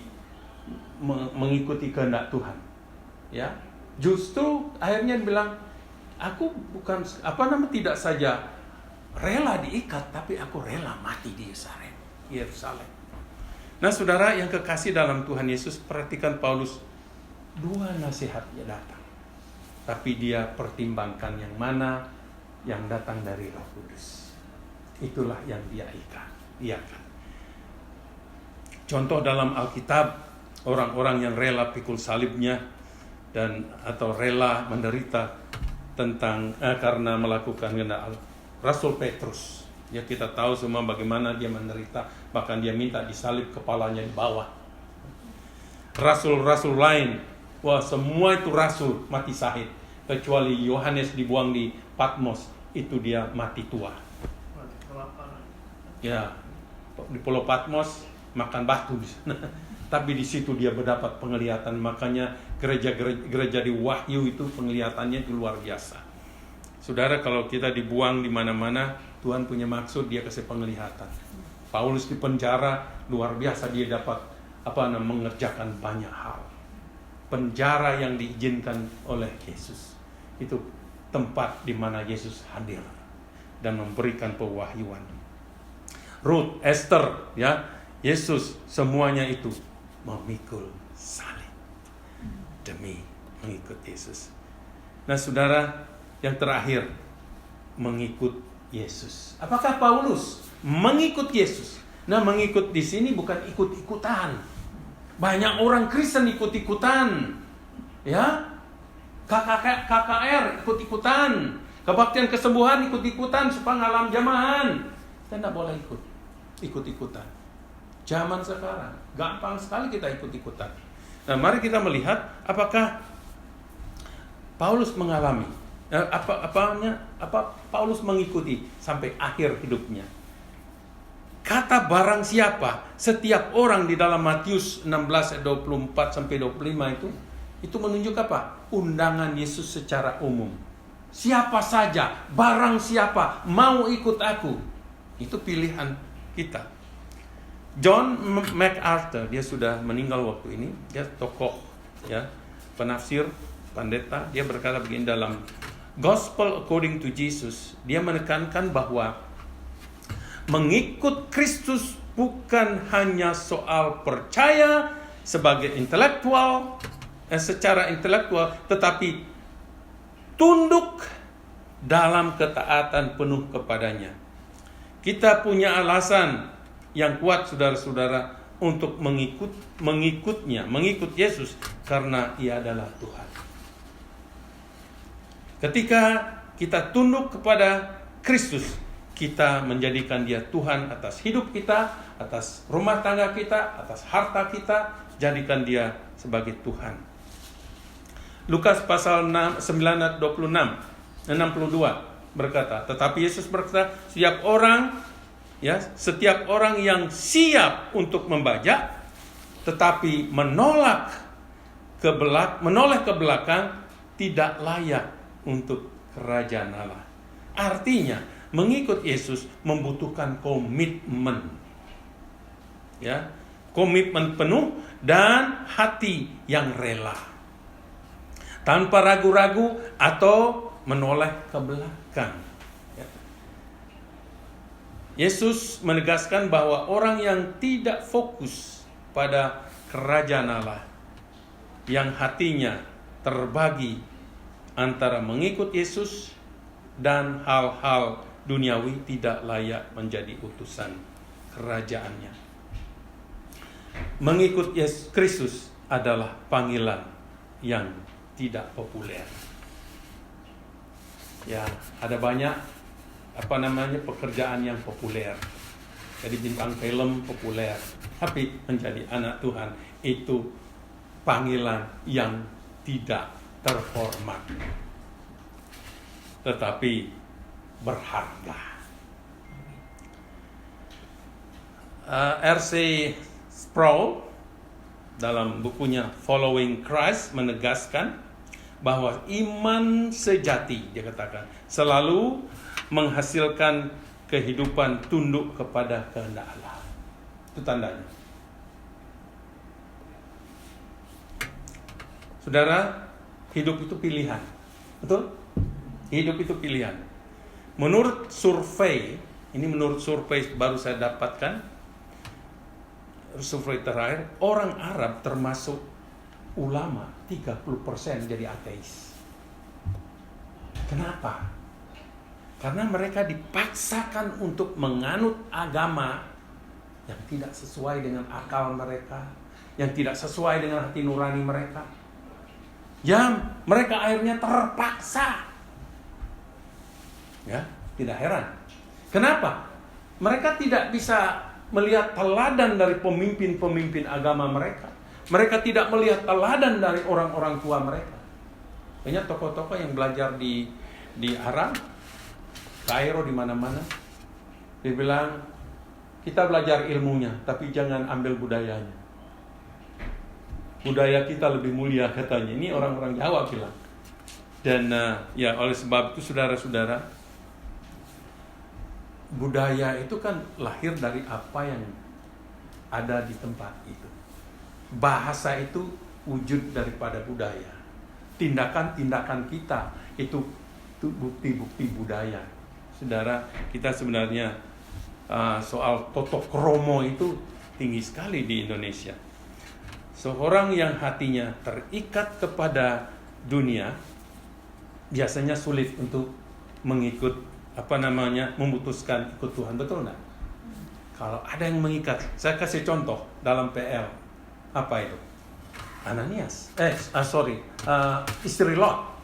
mengikuti kehendak Tuhan. Ya, justru akhirnya bilang, aku bukan tidak saja rela diikat, tapi aku rela mati di Yerusalem. Nah, saudara yang kekasih dalam Tuhan Yesus, perhatikan Paulus, dua nasihatnya datang, tapi dia pertimbangkan yang mana yang datang dari Roh Kudus. Itulah yang dia iakan. Contoh dalam Alkitab, orang-orang yang rela pikul salibnya dan atau rela menderita karena melakukan kehendak Allah. Rasul Petrus, ya kita tahu semua bagaimana dia menderita, bahkan dia minta disalib kepalanya di bawah. Rasul-rasul lain, wah semua itu rasul mati syahid, kecuali Yohanes dibuang di Patmos, itu dia mati tua. Ya, di Pulau Patmos makan batu di sana. Tapi di situ dia mendapat penglihatan. Makanya gereja di Wahyu itu penglihatannya itu luar biasa. Saudara, kalau kita dibuang di mana-mana, Tuhan punya maksud, dia kasih penglihatan. Paulus di penjara, luar biasa, dia dapat mengerjakan banyak hal. Penjara yang diizinkan oleh Yesus, itu tempat di mana Yesus hadir dan memberikan pewahyuan. Ruth, Esther, ya, Yesus, semuanya itu memikul salib demi mengikut Yesus. Nah, saudara, yang terakhir, mengikut Yesus. Apakah Paulus mengikut Yesus? Nah, mengikut di sini bukan ikut-ikutan. Banyak orang Kristen ikut-ikutan, ya, KKR ikut-ikutan, kebaktian kesembuhan ikut-ikutan, pengalaman jamahan. Kita tidak boleh ikut-ikutan. Zaman sekarang gampang sekali kita ikut-ikutan. Nah, mari kita melihat apakah Paulus mengalami Paulus mengikuti sampai akhir hidupnya. Kata barang siapa, setiap orang di dalam Matius 16 ayat 24 sampai 25 itu menunjuk apa? Undangan Yesus secara umum. Siapa saja, barang siapa mau ikut aku, itu pilihan kita. John MacArthur, dia sudah meninggal waktu ini, dia tokoh, ya, penafsir, pendeta. Dia berkata begini dalam Gospel According to Jesus, dia menekankan bahwa mengikut Kristus bukan hanya soal percaya sebagai secara intelektual, tetapi tunduk dalam ketaatan penuh kepadanya. Kita punya alasan yang kuat, saudara-saudara, untuk mengikut Yesus, karena Ia adalah Tuhan. Ketika kita tunduk kepada Kristus, kita menjadikan Dia Tuhan atas hidup kita, atas rumah tangga kita, atas harta kita, jadikan Dia sebagai Tuhan. Lukas pasal 9 ayat 62 berkata, tetapi Yesus berkata, setiap orang yang siap untuk membajak tetapi menoleh ke belakang tidak layak untuk kerajaan Allah. Artinya, mengikut Yesus membutuhkan komitmen. Ya, komitmen penuh dan hati yang rela. Tanpa ragu-ragu atau menoleh ke belakang. Yesus menegaskan bahwa orang yang tidak fokus pada kerajaan Allah, yang hatinya terbagi antara mengikut Yesus dan hal-hal duniawi, tidak layak menjadi utusan kerajaannya. Mengikut Yesus Kristus adalah panggilan yang tidak populer. Ya, ada banyak pekerjaan yang populer. Jadi bintang film populer, tapi menjadi anak Tuhan itu panggilan yang tidak terhormat, tetapi berharga. R.C. Sproul dalam bukunya Following Christ menegaskan bahwa iman sejati, dia katakan, selalu menghasilkan kehidupan tunduk kepada kehendak Allah. Itu tandanya. Saudara, hidup itu pilihan. Betul? Hidup itu pilihan. Menurut survei, ini menurut survei baru saya dapatkan, survei terakhir, orang Arab termasuk ulama 30% jadi ateis. Kenapa? Karena mereka dipaksakan untuk menganut agama yang tidak sesuai dengan akal mereka, yang tidak sesuai dengan hati nurani mereka. Ya, mereka akhirnya terpaksa. Ya, tidak heran. Kenapa? Mereka tidak bisa melihat teladan dari pemimpin-pemimpin agama mereka. Mereka tidak melihat teladan dari orang-orang tua mereka. Banyak tokoh-tokoh yang belajar di Arab, Kairo, di mana-mana. Dia bilang, kita belajar ilmunya, tapi jangan ambil budayanya. Budaya kita lebih mulia, katanya. Ini orang-orang Jawa bilang. Dan ya, oleh sebab itu saudara-saudara, budaya itu kan lahir dari apa yang ada di tempat itu. Bahasa itu wujud daripada budaya. Tindakan-tindakan kita itu bukti-bukti budaya. Saudara, kita sebenarnya soal toto kromo itu tinggi sekali di Indonesia. Seorang yang hatinya terikat kepada dunia biasanya sulit untuk mengikut, memutuskan ikut Tuhan. Betul enggak? Kalau ada yang mengikat, saya kasih contoh dalam PL. Apa itu? Ananias. Istri Lot.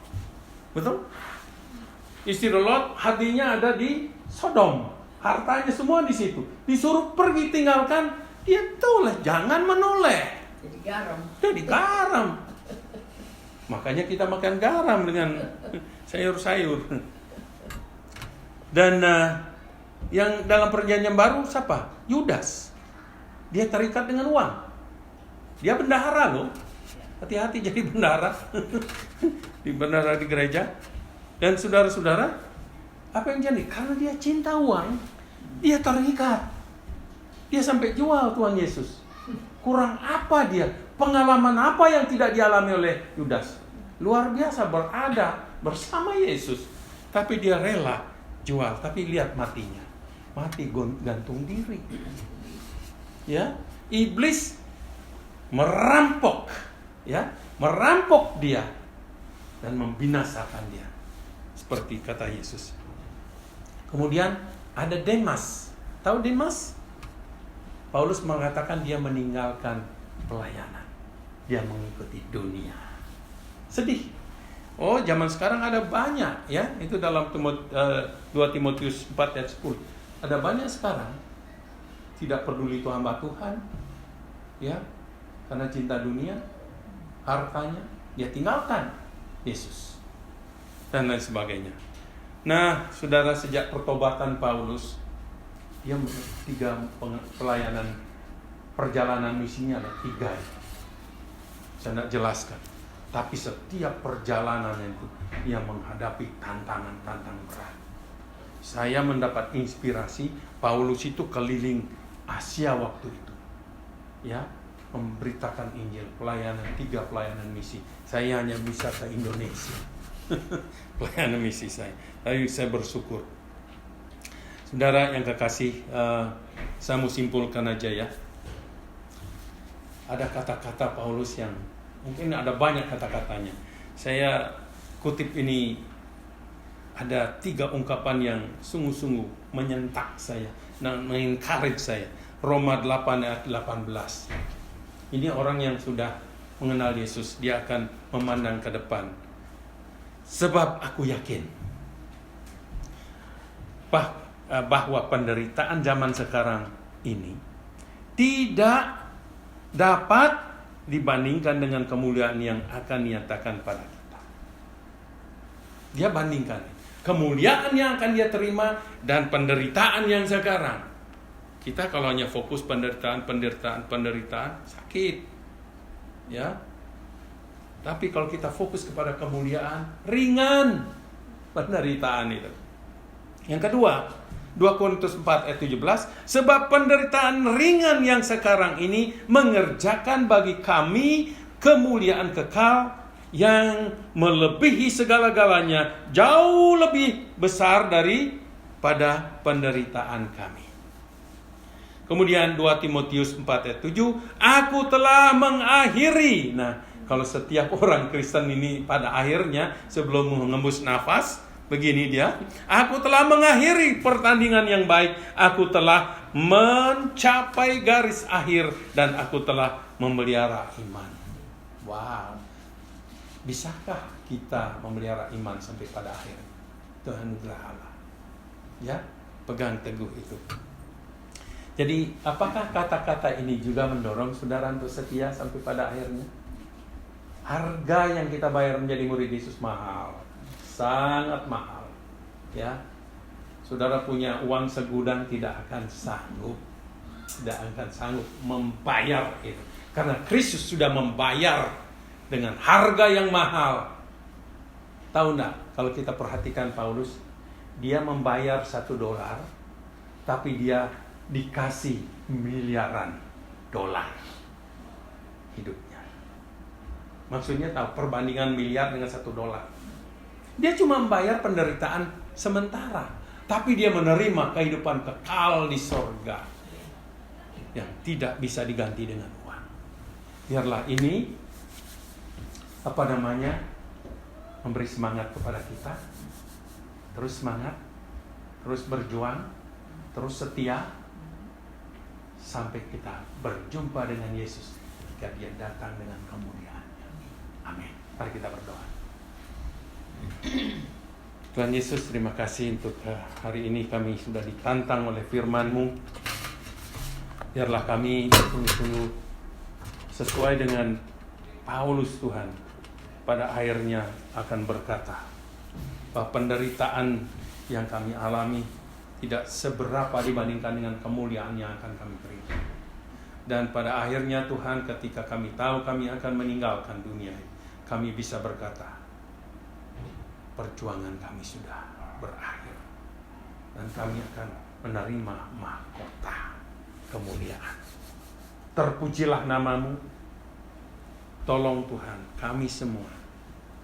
Betul? Istri Lot hatinya ada di Sodom. Hartanya semua di situ. Disuruh pergi tinggalkan, dia toleh, jangan menoleh. Jadi garam. Makanya kita makan garam dengan sayur-sayur. Dan yang dalam perjanjian baru siapa? Yudas. Dia terikat dengan uang. Dia bendahara loh. Hati-hati jadi bendahara. Bendahara di gereja. Dan saudara-saudara, apa yang jadi? Karena dia cinta uang, dia terikat. Dia sampai jual Tuhan Yesus. Kurang apa dia? Pengalaman apa yang tidak dialami oleh Yudas? Luar biasa, berada bersama Yesus. Tapi dia rela jual. Tapi lihat matinya. Mati gantung diri. Ya, iblis merampok, ya, merampok dia dan membinasakan dia. Seperti kata Yesus. Kemudian ada Demas. Tahu Demas? Paulus mengatakan dia meninggalkan pelayanan. Dia mengikuti dunia. Sedih. Oh, zaman sekarang ada banyak, ya. Itu dalam 2 Timotius 4 ayat 10. Ada banyak sekarang tidak peduli itu hamba Tuhan, ya, karena cinta dunia, hartanya, dia tinggalkan Yesus dan lain sebagainya. Nah, saudara, sejak pertobatan Paulus, dia 3 pelayanan, perjalanan misinya ada 3. Saya tidak jelaskan. Tapi setiap perjalanan itu dia menghadapi tantangan-tantangan berat. Saya mendapat inspirasi, Paulus itu keliling Asia waktu itu, ya, memberitakan Injil, pelayanan 3 pelayanan misi. Saya hanya bisa ke Indonesia. Pelayanan misi saya. Tapi saya bersyukur. Saudara yang kekasih, saya mau simpulkan aja ya. Ada kata-kata Paulus yang mungkin ada banyak kata-katanya. Saya kutip ini, ada 3 ungkapan yang sungguh-sungguh menyentak saya dan mengencourage saya. Roma 8 ayat 18. Ini orang yang sudah mengenal Yesus, dia akan memandang ke depan. Sebab aku yakin bahwa penderitaan zaman sekarang ini tidak dapat dibandingkan dengan kemuliaan yang akan nyatakan pada kita. Dia bandingkan kemuliaan yang akan dia terima dan penderitaan yang sekarang. Kita kalau hanya fokus penderitaan sakit, ya. Tapi kalau kita fokus kepada kemuliaan, ringan penderitaan itu. Yang kedua, 2 Korintus 4 ayat 17, sebab penderitaan ringan yang sekarang ini mengerjakan bagi kami kemuliaan kekal yang melebihi segala-galanya, jauh lebih besar daripada penderitaan kami. Kemudian 2 Timotius 4 ayat 7, aku telah mengakhiri. Nah, kalau setiap orang Kristen ini pada akhirnya sebelum mengembus nafas, begini dia, aku telah mengakhiri pertandingan yang baik, aku telah mencapai garis akhir, dan aku telah memelihara iman. Wow, bisakah kita memelihara iman sampai pada akhir? Tuhan anugerah Allah. Ya, pegang teguh itu. Jadi, apakah kata-kata ini juga mendorong saudara untuk setia sampai pada akhirnya? Harga yang kita bayar menjadi murid Yesus mahal. Sangat mahal, ya. Saudara punya uang segudang tidak akan sanggup membayar itu, karena Kristus sudah membayar dengan harga yang mahal. Tahu enggak, kalau kita perhatikan Paulus, dia membayar $1, tapi dia dikasih miliaran dolar hidupnya. Maksudnya tahu perbandingan miliar dengan $1. Dia cuma membayar penderitaan sementara, tapi dia menerima kehidupan kekal di sorga yang tidak bisa diganti dengan uang. Biarlah ini memberi semangat kepada kita. Terus semangat, terus berjuang, terus setia sampai kita berjumpa dengan Yesus ketika dia datang dengan kemuliaan-Nya. Amin. Mari kita berdoa. Tuhan Yesus, terima kasih untuk hari ini kami sudah ditantang oleh firman-Mu. Biarlah kami betul-betul sesuai dengan Paulus, Tuhan, pada akhirnya akan berkata bahwa penderitaan yang kami alami tidak seberapa dibandingkan dengan kemuliaan yang akan kami terima. Dan pada akhirnya Tuhan, ketika kami tahu kami akan meninggalkan dunia, kami bisa berkata, perjuangan kami sudah berakhir, dan kami akan menerima mahkota kemuliaan. Terpujilah nama-Mu. Tolong Tuhan kami semua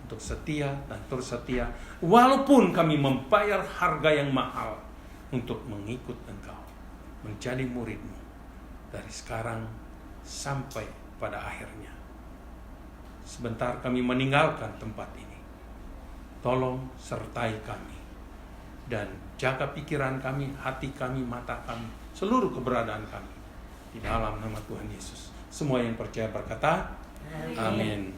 untuk setia dan terus setia, walaupun kami membayar harga yang mahal untuk mengikut Engkau, menjadi murid-Mu dari sekarang sampai pada akhirnya. Sebentar kami meninggalkan tempat ini, tolong sertai kami dan jaga pikiran kami, hati kami, mata kami, seluruh keberadaan kami di dalam nama Tuhan Yesus. Semua yang percaya berkata, amin.